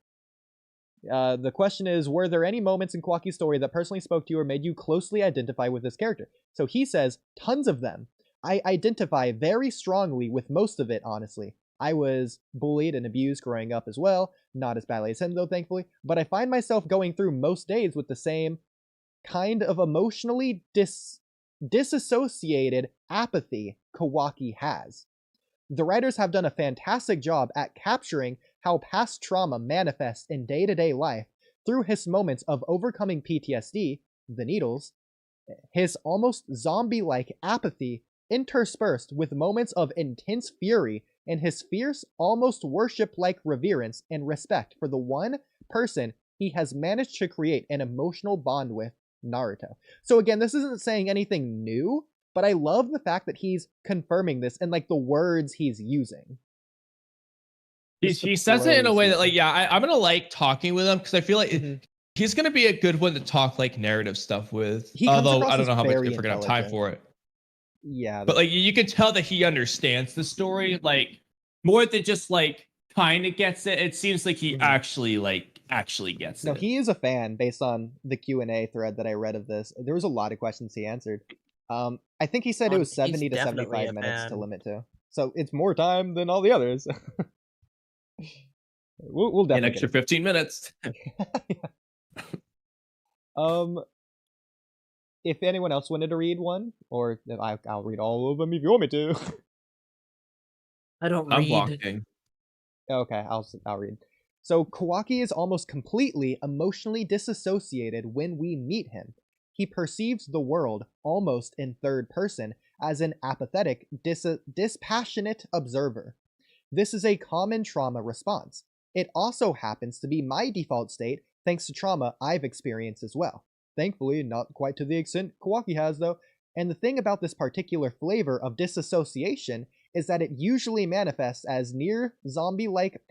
the question is, were there any moments in Kawaki's story that personally spoke to you or made you closely identify with this character? So he says, tons of them. I identify very strongly with most of it, honestly. I was bullied and abused growing up as well. Not as badly as him, though, thankfully. But I find myself going through most days with the same kind of emotionally disassociated apathy Kawaki has. The writers have done a fantastic job at capturing how past trauma manifests in day-to-day life through his moments of overcoming PTSD, the needles, his almost zombie-like apathy interspersed with moments of intense fury and his fierce, almost worship-like reverence and respect for the one person he has managed to create an emotional bond with, Naruto. So again, this isn't saying anything new, but I love the fact that he's confirming this and like the words he's using. He says it in a way that like, yeah, I'm gonna like talking with him because I feel like Mhm. he's gonna be a good one to talk like narrative stuff with. He comes Although across I don't as know how much very if we're gonna have time intelligent. for it. Yeah, But like you can tell that he understands the story, like more than just like kind of gets it. It seems like he Mhm. actually gets no, it. he is a fan based on the Q&A thread that I read of this. There was a lot of questions he answered. I think he said it was He's 70 to definitely 75 a minutes to fan. limit to. So it's more time than all the others. we'll An definitely extra get 15 minutes. Um, if anyone else wanted to read one, or I'll read all of them if you want me to. I don't I'm read. walking. Okay, I'll read. So Kawaki is almost completely emotionally disassociated when we meet him. He perceives the world almost in third person as an apathetic, dispassionate observer. This is a common trauma response. It also happens to be my default state thanks to trauma I've experienced as well. Thankfully, not quite to the extent Kawaki has though. And the thing about this particular flavor of disassociation is that it usually manifests as near zombie-like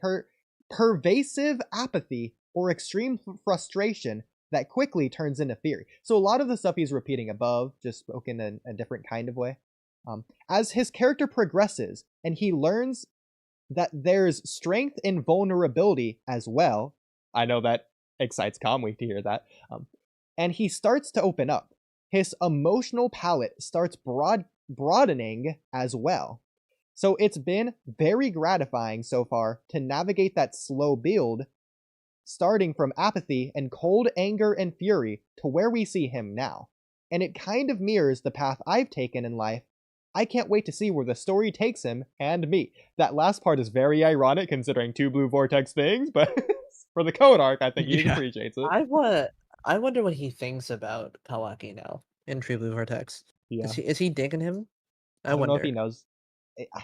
pervasive apathy or extreme frustration that quickly turns into fury. So a lot of the stuff he's repeating above, just spoken in a different kind of way. As his character progresses and he learns that there's strength in vulnerability as well, I know that excites Kamui to hear that, and he starts to open up. His emotional palette starts broadening as well. So it's been very gratifying so far to navigate that slow build, starting from apathy and cold anger and fury to where we see him now. And it kind of mirrors the path I've taken in life. I can't wait to see where the story takes him and me. That last part is very ironic considering two Blue Vortex things, but for the code arc, I think he Yeah. appreciates it. I wonder what he thinks about Kawaki now in True Blue Vortex. Yeah. Is he digging him? I don't know if he wonder. knows.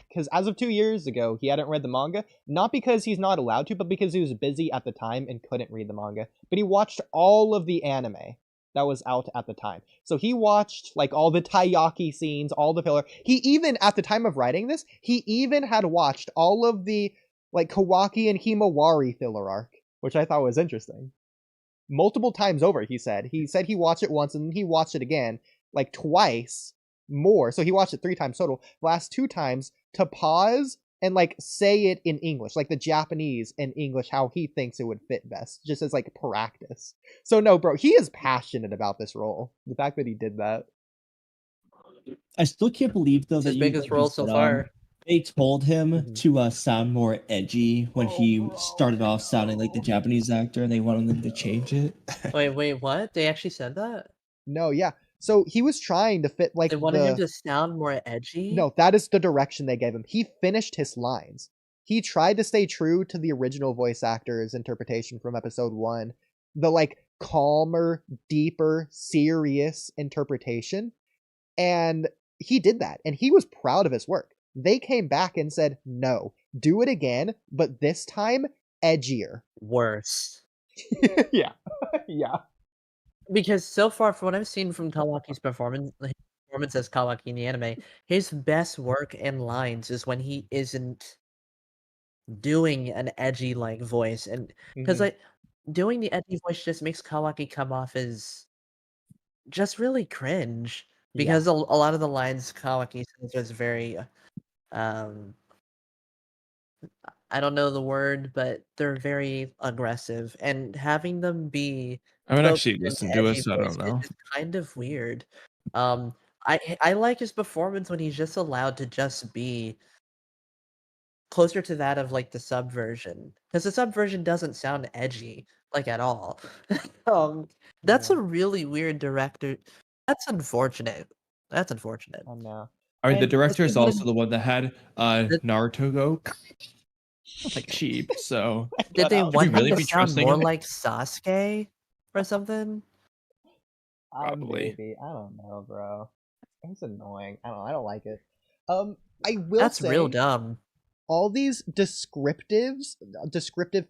Because as of 2 years ago, he hadn't read the manga. Not because he's not allowed to, but because he was busy at the time and couldn't read the manga. But he watched all of the anime that was out at the time. So he watched like all the taiyaki scenes, all the filler. He even, at the time of writing this, he even had watched all of the like Kawaki and Himawari filler arc, which I thought was interesting. Multiple times over, he said. He said he watched it once and he watched it again, like twice more. So he watched it 3 times total. Last 2 times to pause and like say it in English, like the Japanese and English, how he thinks it would fit best, just as like practice. So no, bro, he is passionate about this role. The fact that he did that. I still can't believe though It's that his you biggest like you role so said, far. they told him Mhm. to sound more edgy when he started off sounding like the Japanese actor, and they wanted him to change it. Wait, what? They actually said that? No, yeah. So he was trying to fit like They wanted him to sound more edgy? No, that is the direction they gave him. He finished his lines. He tried to stay true to the original voice actor's interpretation from episode 1. The like calmer, deeper, serious interpretation. And he did that. And he was proud of his work. They came back and said, no, do it again, but this time edgier. Worse. Yeah. Yeah. Because so far, from what I've seen from Kawaki's performance as Kawaki in the anime, his best work and lines is when he isn't doing an edgy like voice, and because Mhm. like doing the edgy voice just makes Kawaki come off as just really cringe. Yeah. Because a lot of the lines Kawaki says is very, um, I don't know the word, but they're very aggressive, and having them be I haven't spoken actually in an listened to it, edgy so I voice don't know. is kind of weird. Um, I like his performance when he's just allowed to just be closer to that of like the subversion, because the subversion doesn't sound edgy like at all. um, that's Yeah. a really weird director. That's unfortunate. That's unfortunate. I know. I mean, the And director is Especially also when the one that had the- Naruto go like sheep. So did they out. should we want him really to be sound trusting more him? like Sasuke or something? Probably. Maybe. I don't know, bro. It's annoying. I don't like it. I will That's real say dumb. all these descriptive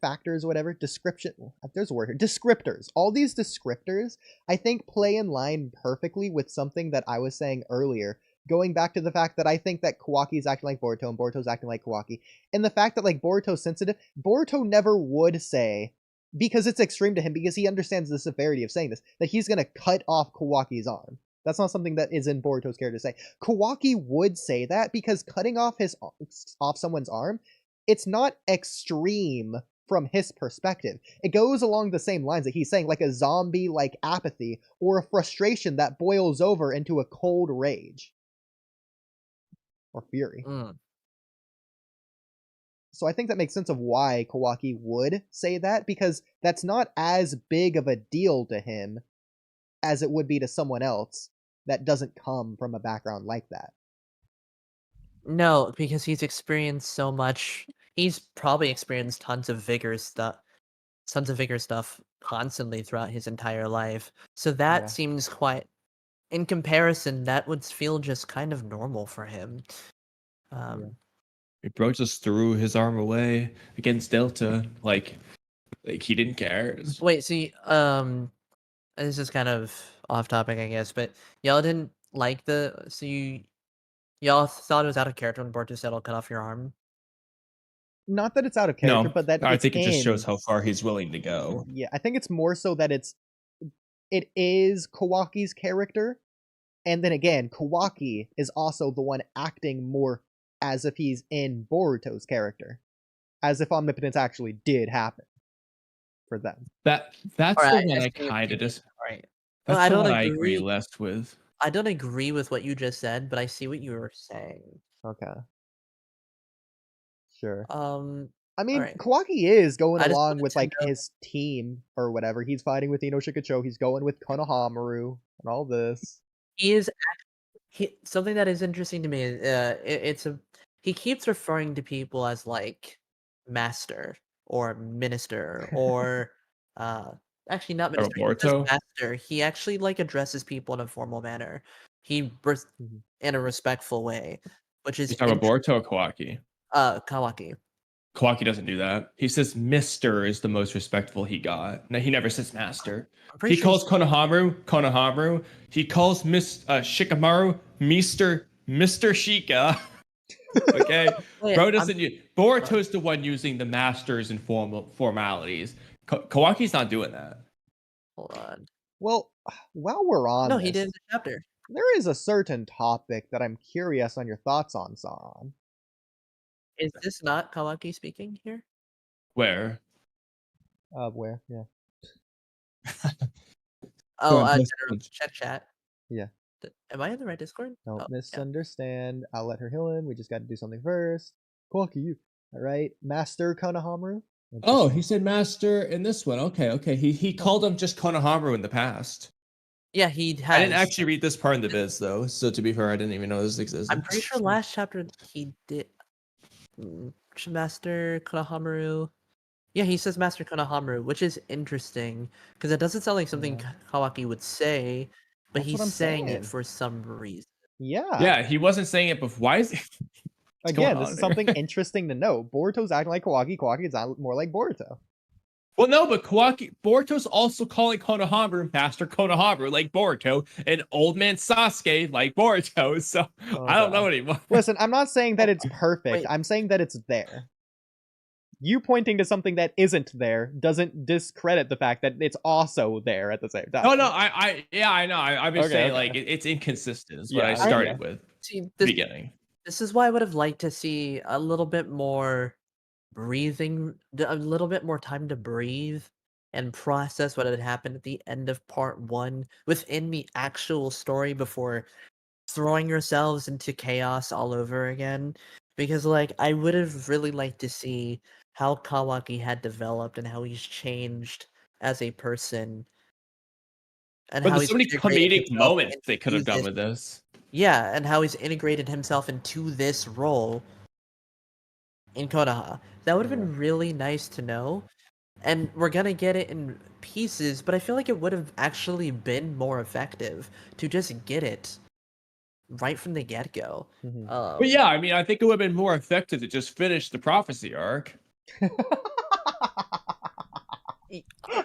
factors, whatever, description, there's a word here, descriptors. All these descriptors, I think, play in line perfectly with something that I was saying earlier, going back to the fact that I think that Kawaki is acting like Boruto and Boruto's acting like Kawaki, and the fact that like Boruto's sensitive, Boruto never would say, because it's extreme to him, because he understands the severity of saying this, that he's gonna cut off Kawaki's arm. That's not something that is in Boruto's character to say. Kawaki would say that because cutting off someone's arm, it's not extreme from his perspective. It goes along the same lines that he's saying, like a zombie-like apathy or a frustration that boils over into a cold rage or fury. So I think that makes sense of why Kawaki would say that, because that's not as big of a deal to him as it would be to someone else that doesn't come from a background like that. No, because he's experienced so much. He's probably experienced tons of vigor stuff constantly throughout his entire life. So that seems quite, in comparison, that would feel just kind of normal for him. Bro just threw his arm away against Delta, like he didn't care. Wait, see, this is kind of off topic, I guess, but y'all didn't like y'all thought it was out of character when Boruto said, "I'll cut off your arm." Not that it's out of character, but that I think it just shows in. how far he's willing to go. Yeah, I think it's more so that it is Kawaki's character, and then again, Kawaki is also the one acting more as if he's in Boruto's character, as if omnipotence actually did happen for them. That's Alright, the one I I see what kind you of just. Right. That's I the don't one I agree agree. less with. I don't agree with what you just said, but I see what you were saying. Okay. Sure. I mean, alright. Kawaki is going I just along wanted with to like know- his team or whatever. He's fighting with Ino Shikacho. He's going with Konohamaru and all this. He is something that is interesting to me is he keeps referring to people as like master or minister or actually not Or minister. He says Boruto? master. He actually like addresses people in a formal manner. In a respectful way, which is You talking about Boruto or Kawaki? Kawaki. Kawaki doesn't do that. He says Mr. is the most respectful he got. No, he never says Master. He calls Konohamaru. He calls Shikamaru Mr. Shika. Okay? Bro doesn't use... Boruto's the one using the masters and formalities. Kawaki's not doing that. Hold on. Well, while we're on No, this, he did in the chapter. there is a certain topic that I'm curious on your thoughts on, Sauron. Is this not Kawaki speaking here? Where? Where? Yeah. Check chat. Yeah. Am I in the right Discord? Don't Oh, misunderstand. I'll let her heal in. We just got to do something first. Kawaki, you. All right. Master Konohamaru. Oh, he said Master in this one. Okay. He called him just Konohamaru in the past. Yeah, he has. I didn't actually read this part in the biz, though. So to be fair, I didn't even know this existed. I'm pretty sure last chapter he did. Master Konohamaru. Yeah, he says Master Konohamaru, which is interesting because it doesn't sound like something Kawaki would say, but That's what I'm he's saying saying. it for some reason. Yeah. Yeah, he wasn't saying it, but why is it? Again, this is something interesting to know. Boruto's acting like Kawaki. Kawaki is more like Boruto. Well, no, but Boruto's also calling Konohamaru Master Konohamaru like Boruto, and Old Man Sasuke like Boruto. So I don't know anymore. Listen, I'm not saying that it's perfect. I'm saying that it's there. You pointing to something that isn't there doesn't discredit the fact that it's also there at the same time. Oh no, I know. I'm just saying like it's inconsistent. Is what I started with. See, beginning. This is why I would have liked to see a little bit more breathing, a little bit more time to breathe and process what had happened at the end of part 1 within the actual story before throwing yourselves into chaos all over again. Because like I would have really liked to see how Kawaki had developed and how he's changed as a person. And but how there's so many comedic moments they could have done with this. Yeah, and how he's integrated himself into this role in Konoha. That would have been really nice to know. And we're gonna get it in pieces, but I feel like it would have actually been more effective to just get it right from the get-go. But yeah, I mean, I think it would have been more effective to just finish the prophecy arc.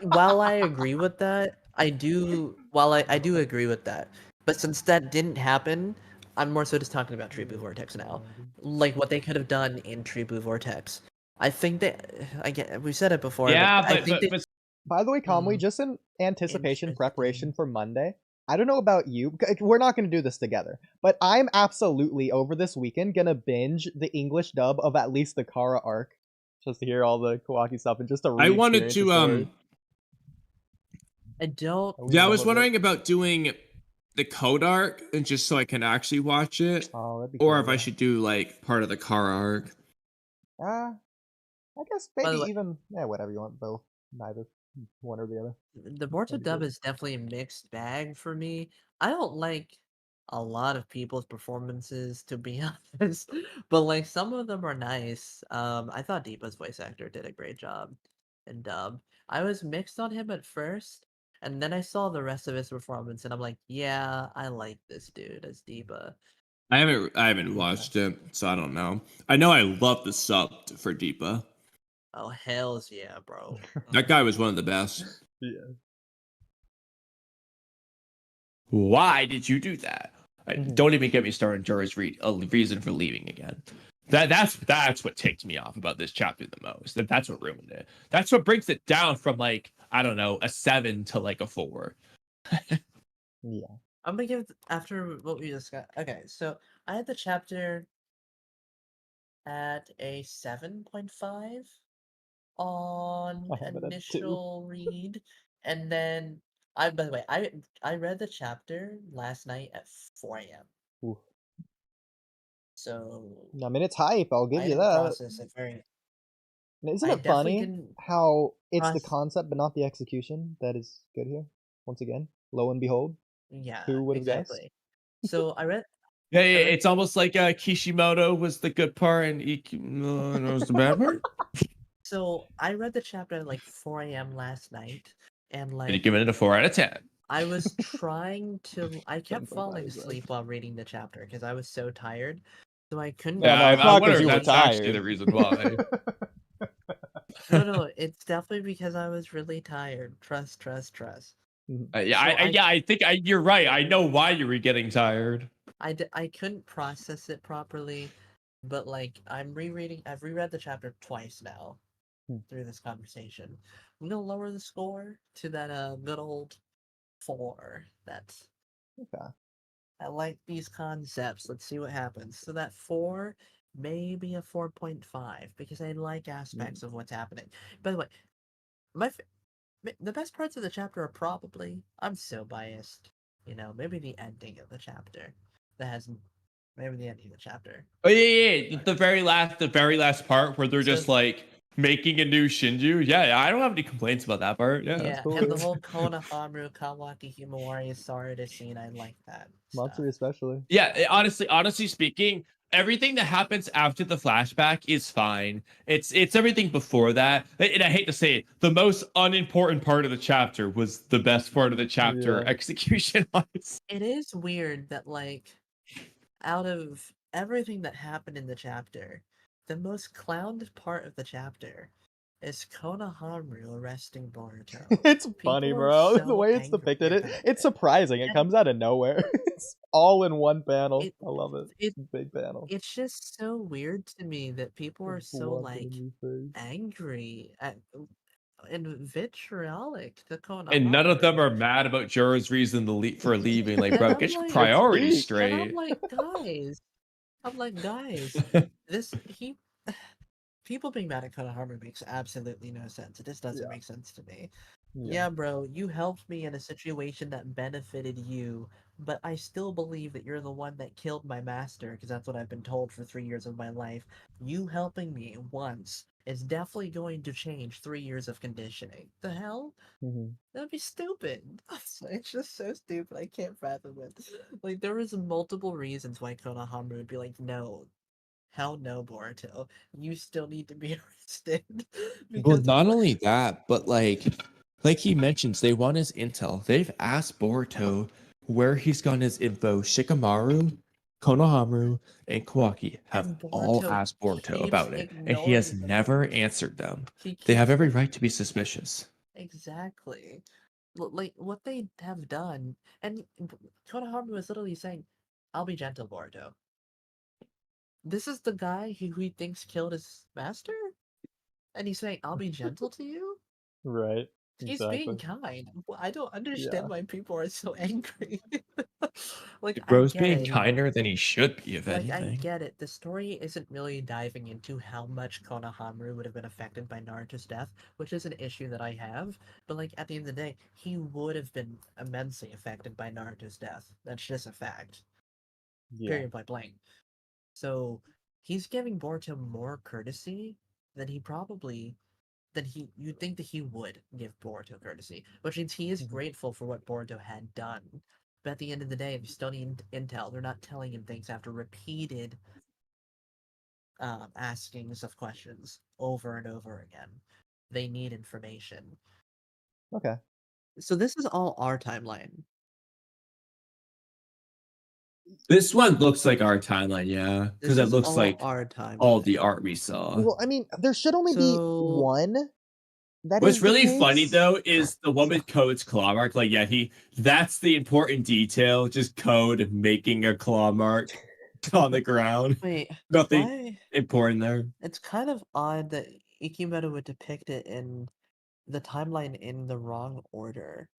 While I agree with that, I do agree with that. But since that didn't happen, I'm more so just talking about Tree Blue Vortex now. Like what they could have done in Tree Blue Vortex. I think that we said it before. Yeah, I think but By the way, Kamui, Mm. just in anticipation, Interesting. preparation for Monday, I don't know about you. We're not going to do this together, but I'm absolutely over this weekend going to binge the English dub of at least the Kara arc, just to hear all the Kawaki stuff and just to I wanted re-experience to the story. I don't. At least Yeah, I some was of it. wondering about doing the code arc and just so I can actually watch it, Oh, that'd be or cool, if I yeah. should do like part of the Kara arc. I guess By the maybe way- even whatever you want, both, neither, one or the other. The Boruto That'd be dub cool. is definitely a mixed bag for me. I don't like a lot of people's performances, to be honest, but like some of them are nice. I thought Deepa's voice actor did a great job in dub. I was mixed on him at first, and then I saw the rest of his performance, and I'm like, yeah, I like this dude as Deepa. I haven't watched it, so I don't know. I know I love the sub for Deepa. Oh hells yeah, bro. That guy was one of the best. Yeah. why did you do that? Mhm. Don't even get me started on Jura's reason for leaving again. That's what ticked me off about this chapter the most. That's what ruined it. That's what brings it down from like, I don't know, a 7 to like a 4. Yeah. I'm gonna give after what we discussed. Okay, so I had the chapter at a 7.5 on I have it at 2. initial read, and then by the way, I read the chapter last night at 4 a.m. Oof. So I mean, it's hype. I'll give I you didn't that. process it very. And isn't I it definitely funny didn't how it's the process. concept but not the execution that is good here? Once again, lo and behold, Yeah, who would have guessed? exactly. So I read. Yeah, I read it's almost like Kishimoto was the good part and Ikimoto was the bad part. So I read the chapter at like 4 a.m. last night, and And you like give it a 4 out of 10. I was trying to. I kept 7.5 falling is right. asleep while reading the chapter because I was so tired. So I couldn't. Yeah, no, I it's not wonder 'cause if you were that's actually tired. the reason why. No, it's definitely because I was really tired. Trust. Yeah, So I think you're right. I know why you were getting tired. I couldn't process it properly, but like I've reread the chapter twice now through this conversation. I'm gonna lower the score to that good old 4. That's Okay. I like these concepts. Let's see what happens. So that 4, maybe a 4.5 because I like aspects of what's happening. By the way, the best parts of the chapter are probably, I'm so biased, maybe the ending of the chapter. Maybe the ending of the chapter. Oh yeah. The very last part where they're just So- like making a new Shinju. Yeah, I don't have any complaints about that part. Yeah. Yeah, cool, and the yeah. whole Konohamaru Kawaki Himawari Sarada scene, I like that stuff. Matsuri especially. Yeah, honestly speaking, everything that happens after the flashback is fine. It's everything before that. And I hate to say it, the most unimportant part of the chapter was the best part of the chapter Yeah. execution wise. It is weird that like out of everything that happened in the chapter, the most clowned part of the chapter is Konohamaru arresting Boruto. It's funny, People are bro. The so way it's angry depicted, about it's surprising. It And comes out of nowhere. It's all in one panel. It- I love it. it- Big panel. It's just so weird to me that people are so Blood like in your face. angry and vitriolic to Konohamaru. And none of them are mad about Jura's reason for leaving. Like, And bro, I'm get your like- priorities It's And straight. I'm like, guys, people being mad at Konohamaru makes absolutely no sense. It just doesn't Yeah. make sense to me. Yeah. Yeah, bro, you helped me in a situation that benefited you, but I still believe that you're the one that killed my master, because that's what I've been told for 3 years of my life. You helping me once is definitely going to change 3 years of conditioning. The hell? Mhm. That'd be stupid. It's just so stupid. I can't fathom it. Like, there was multiple reasons why Konohamaru would be like, no, hell no, Boruto. You still need to be arrested. Well, not only that, but like he mentions, they want his intel. They've asked Boruto where he's gotten his info. Shikamaru, Konohamaru, and Kawaki have And all Boruto asked Boruto keeps about it, and he has ignoring them. never answered them. He They have keeps every right to be suspicious. Exactly. Like what they have done, and Konohamaru was literally saying, I'll be gentle, Boruto. This is the guy who he thinks killed his master? And he's saying, I'll be gentle to you? Right. He's Exactly. being kind. I don't understand Yeah. why people are so angry. Like, I Bro's get being it. kinder than he should be, if Like, I anything. get it. The story isn't really diving into how much Konohamaru would have been affected by Naruto's death, which is an issue that I have. But, like, at the end of the day, he would have been immensely affected by Naruto's death. That's just a fact. Yeah. Period, point blank. So, he's giving Boruto more courtesy than you'd think that he would give Boruto courtesy, which means he is grateful for what Boruto had done. But at the end of the day, if you still need intel, they're not telling him things after repeated askings of questions over and over again. They need information. Okay. So this is all our timeline. This one looks like our timeline, yeah, because This it is looks all like our timeline. all the art we saw. Well, I mean, there should only be one. That What's is the really funny case. though is the one with Code's claw mark. Like, yeah, that's the important detail. Just Code making a claw mark on the ground. Wait, Nothing why? important there. It's kind of odd that Ikimoto would depict it in the timeline in the wrong order.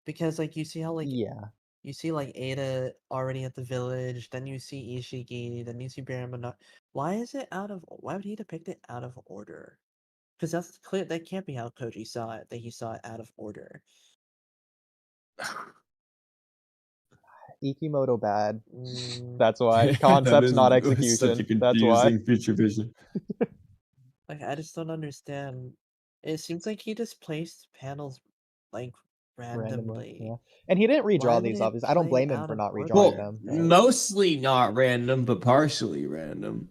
Because, like, you see how, like, Yeah. you see, like, Ada already at the village, then you see Ishiki, then you see Barama. Why would he depict it out of order? Because that's clear, that can't be how Koji saw it, that he saw it out of order. Ikimoto bad. Mm, That's why. That Concepts, is- not it was such a execution. That's why. confusing future vision. like, I just don't understand. It seems like he just placed panels, like, randomly. Yeah. And he didn't Why redraw would these, it obviously. I don't play blame him out for of not order? redrawing Well, them. Right? mostly not random, but partially random.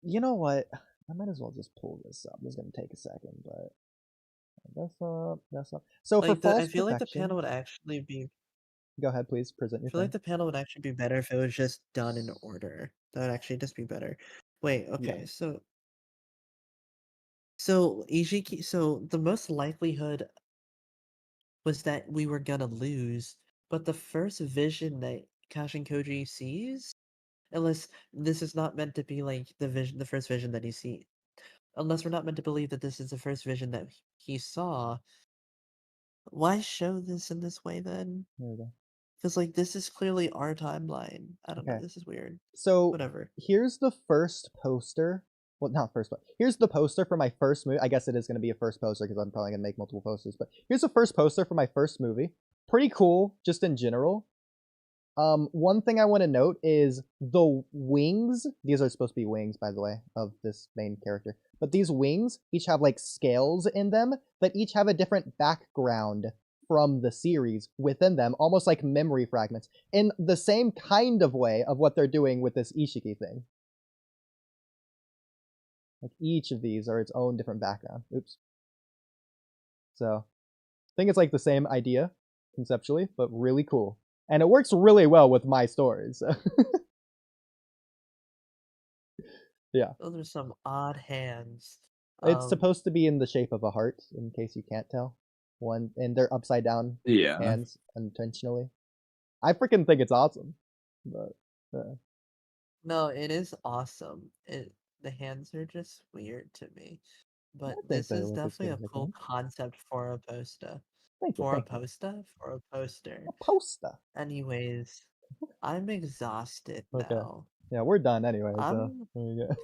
You know what? I might as well just pull this up. This is going to take a second, but that's up. So for Like, false I feel like the perfection, panel would actually be go ahead, please present I your feel like thing. the panel would actually be better if it was just done in order. That would actually just be better. Wait, okay, so Ishiki, so the most likelihood was that we were gonna lose, but the first vision that Kashin Koji sees, unless this is not meant to be like the first vision that he sees, unless we're not meant to believe that this is the first vision that he saw, why show this in this way then? There we go. Because, like, this is clearly our timeline. I don't know. Okay. This is weird. So Whatever. here's the first poster. Well, not first, but here's the poster for my first movie. I guess it is going to be a first poster because I'm probably going to make multiple posters. But here's the first poster for my first movie. Pretty cool, just in general. One thing I want to note is the wings. These are supposed to be wings, by the way, of this main character. But these wings each have like scales in them that each have a different background from the series within them, almost like memory fragments, in the same kind of way of what they're doing with this Ishiki thing. Like each of these are its own different background. Oops. So I think it's like the same idea conceptually, but really cool. And it works really well with my stories. So. Yeah. Those are some odd hands. It's supposed to be in the shape of a heart, in case you can't tell. One, and they're upside down hands intentionally. I freaking think it's awesome. But No, it is awesome. The hands are just weird to me. But this is definitely a cool concept for a poster. For a poster? For a poster. A poster. Anyways, I'm exhausted now. Yeah, we're done anyway. I'm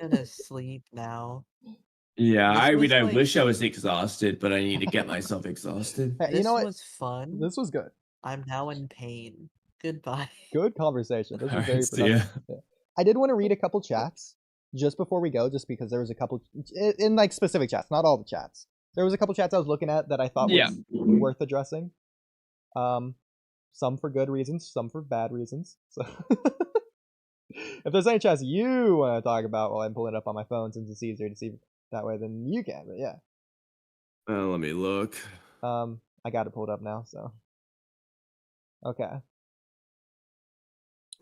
gonna sleep now. Yeah, This I was, mean, I like- wish I was exhausted, but I need to get myself exhausted. Hey, This you know what? was fun. This was good. I'm now in pain. Goodbye. Good conversation. This was Alright, very see ya. productive. Yeah. I did want to read a couple chats just before we go, just because there was a couple in like specific chats, not all the chats. There was a couple chats I was looking at that I thought was worth addressing. Some for good reasons, some for bad reasons. So if there's any chats you want to talk about while I'm pulling it up on my phone, since it's easier to see that way, then you can. But yeah. Let me look. I got it pulled up now, so. Okay.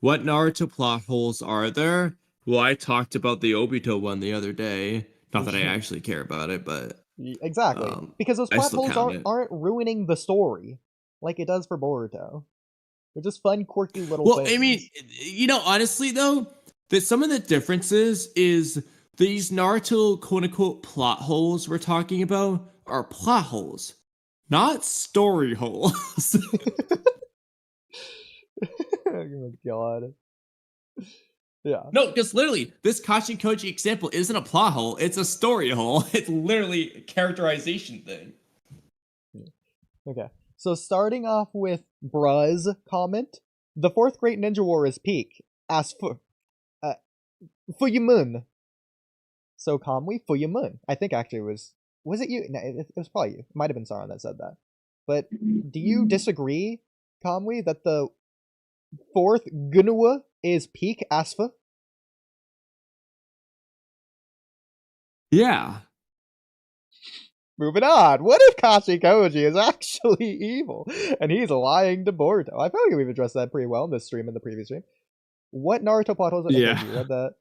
What Naruto plot holes are there? Well, I talked about the Obito one the other day. Not that I actually care about it, but exactly, because those I plot still holes count it. aren't ruining the story like it does for Boruto. They're just fun, quirky little Well, things. I mean, honestly though, that some of the differences is these Naruto quote unquote plot holes we're talking about are plot holes, not story holes. Oh my god. Yeah. No, because literally, this Kashin Koji example isn't a plot hole, it's a story hole. It's literally a characterization thing. Okay. So starting off with Bruh's comment, the fourth Great Ninja War is peak. As for Fuyamun. So Kamui Fuyamun. I think actually was it you? No, it was probably you. It might have been Saran that said that. But do you disagree, Kamui, that the fourth Gunua is peak Asfa? Yeah. Moving on. What if Kashikoji is actually evil and he's lying to Boruto? I feel like we've addressed that pretty well in this stream and the previous stream. What Naruto plot holes? Yeah. You read that.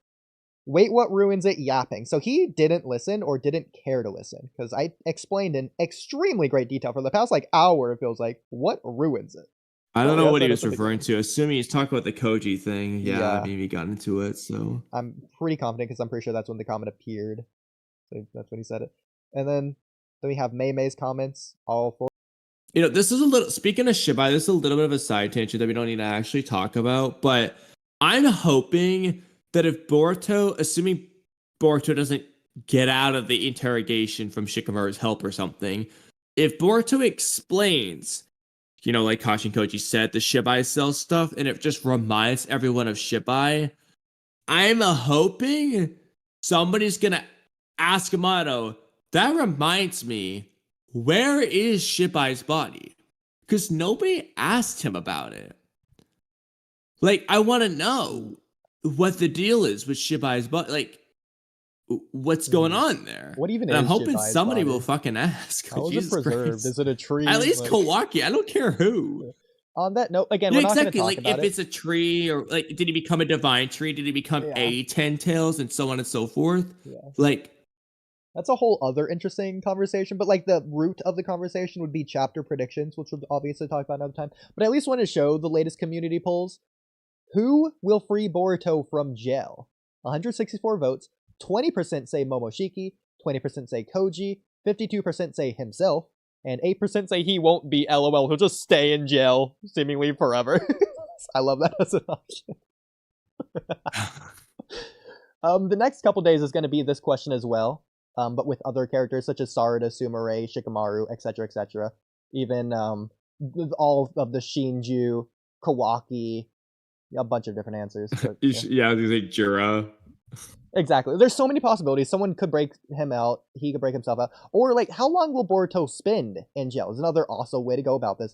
Wait, what ruins it? Yapping. So he didn't listen or didn't care to listen because I explained in extremely great detail for the past hour. It feels like what ruins it. I don't know yes, what he that was is something referring good. to. Assuming he's talking about the Koji thing. Yeah, Yeah. maybe he got into it. So I'm pretty confident because I'm pretty sure that's when the comment appeared. So that's when he said it. And then we have Mei Mei's comments. All four. this is a little. Speaking of Shibai, this is a little bit of a side tangent that we don't need to actually talk about. But I'm hoping that if Boruto, assuming Boruto doesn't get out of the interrogation from Shikamaru's help or something, if Boruto explains, like Kashin Koji said, the Shibai cell stuff, and it just reminds everyone of Shibai, I'm hoping somebody's gonna ask Amato, that reminds me, where is Shibai's body? Because nobody asked him about it. I want to know what the deal is with Shibai's body. What's going on there? What even and I'm is hoping Shibai's somebody body? will fucking ask. How is Jesus it preserved? Christ. Is it a tree? At least Kawaki. I don't care who. On that note, again, Yeah, we're not exactly. going to talk If about it. it's a tree, or did he become a divine tree? Did he become Yeah. a 10 tails, and so on and so forth? Yeah. That's a whole other interesting conversation, but the root of the conversation would be chapter predictions, which we'll obviously talk about another time. But I at least want to show the latest community polls. Who will free Boruto from jail? 164 votes. 20% say Momoshiki, 20% say Koji, 52% say himself, and 8% say he won't be LOL. He'll just stay in jail, seemingly forever. I love that as an option. The next couple days is going to be this question as well, but with other characters such as Sarada, Sumire, Shikamaru, etc., etc. Even all of the Shinju, Kawaki, a bunch of different answers. But, Yeah, I was gonna say Jura. Exactly. There's so many possibilities. Someone could break him out. He could break himself out. Or, how long will Boruto spend in jail? Is another awesome way to go about this.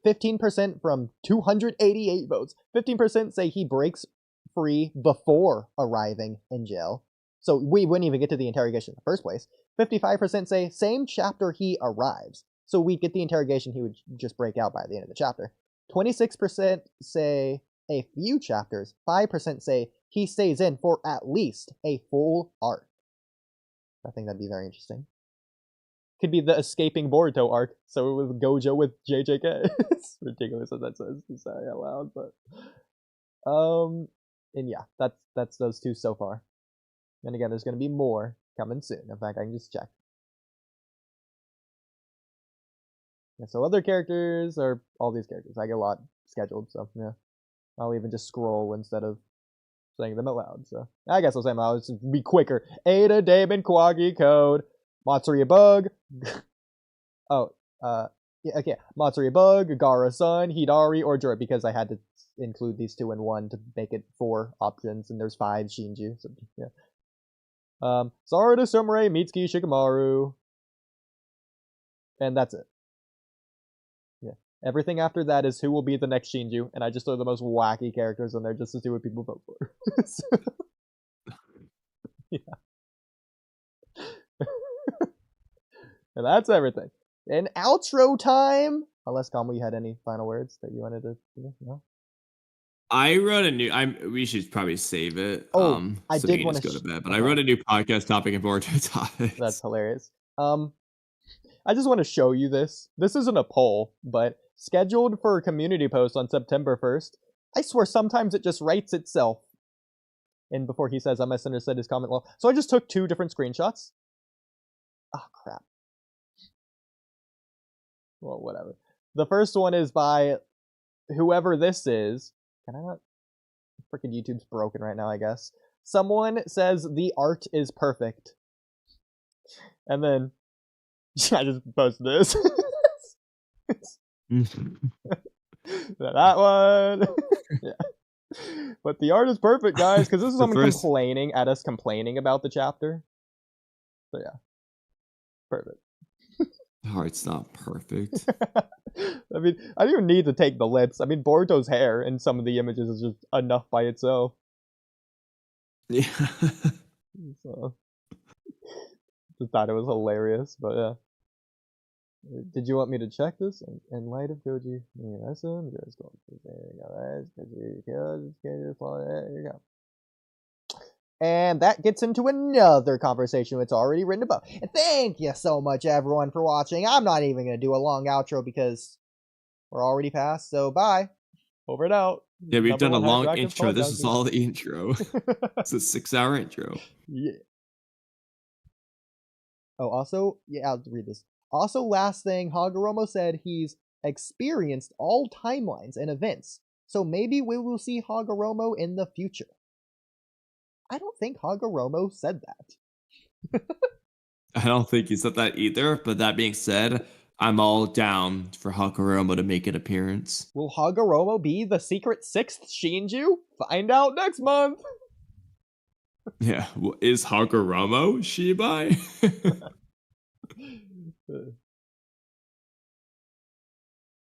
15% from 288 votes. 15% say he breaks free before arriving in jail. So we wouldn't even get to the interrogation in the first place. 55% say same chapter he arrives. So we get the interrogation, he would just break out by the end of the chapter. 26% say a few chapters. 5% say he stays in for at least a full arc. I think that'd be very interesting. Could be the escaping Boruto arc. So with Gojo with JJK. It's ridiculous what that says to say out loud, but and yeah, that's those two so far. And again, there's gonna be more coming soon. In fact, I can just check. Yeah, so other characters are all these characters. I get a lot scheduled, so yeah. I'll even just scroll instead of saying them out loud. So I guess I'll say them out loud. It's be quicker. Ada, Damon, Kawaki, Code, Matsuria Bug. Yeah, okay. Matsuria Bug, Gara-san, Hidari, or Jura, because I had to include these two in one to make it 4 options, and there's 5 Shinju. So yeah. Sarada, Sumire, Mitsuki, Shikamaru, and that's it. Yeah. Everything after that is who will be the next Shinju, and I just throw the most wacky characters in there just to see what people vote for. So, yeah. And that's everything. And outro time! Unless, Kamui, you had any final words that you wanted to... No? I wrote a new. We should probably save it. Oh, I so did we can wanna just go to bed. But okay. I wrote a new podcast topic in Boruto topics. That's hilarious. I just want to show you this. This isn't a poll, but scheduled for a community post on September 1st. I swear sometimes it just writes itself. And before he says, I misunderstood his comment. Well, so I just took 2 different screenshots. Oh, crap. Well, whatever. The first one is by whoever this is. Can I not? Freaking YouTube's broken right now, I guess. Someone says the art is perfect. And then I just posted this. That one. Yeah. But the art is perfect, guys, because this is someone complaining at us complaining about the chapter. So yeah. Perfect. The art's not perfect. I mean, I don't even need to take the lips. I mean, Boruto's hair in some of the images is just enough by itself. Yeah. So, just thought it was hilarious, but yeah. Did you want me to check this? In light of Goji, there you go. And that gets into another conversation it's already written about. And thank you so much, everyone, for watching. I'm not even going to do a long outro because we're already past. So bye. Over and out. Yeah, we've done a long intro. This is all the intro. It's a 6-hour intro. Yeah. Oh, also, yeah, I'll read this. Also, last thing, Hagoromo said he's experienced all timelines and events. So maybe we will see Hagoromo in the future. I don't think Hagoromo said that. I don't think he said that either, but that being said, I'm all down for Hagoromo to make an appearance. Will Hagoromo be the secret 6th Shinju? Find out next month! Yeah, well, is Hagoromo Shibai?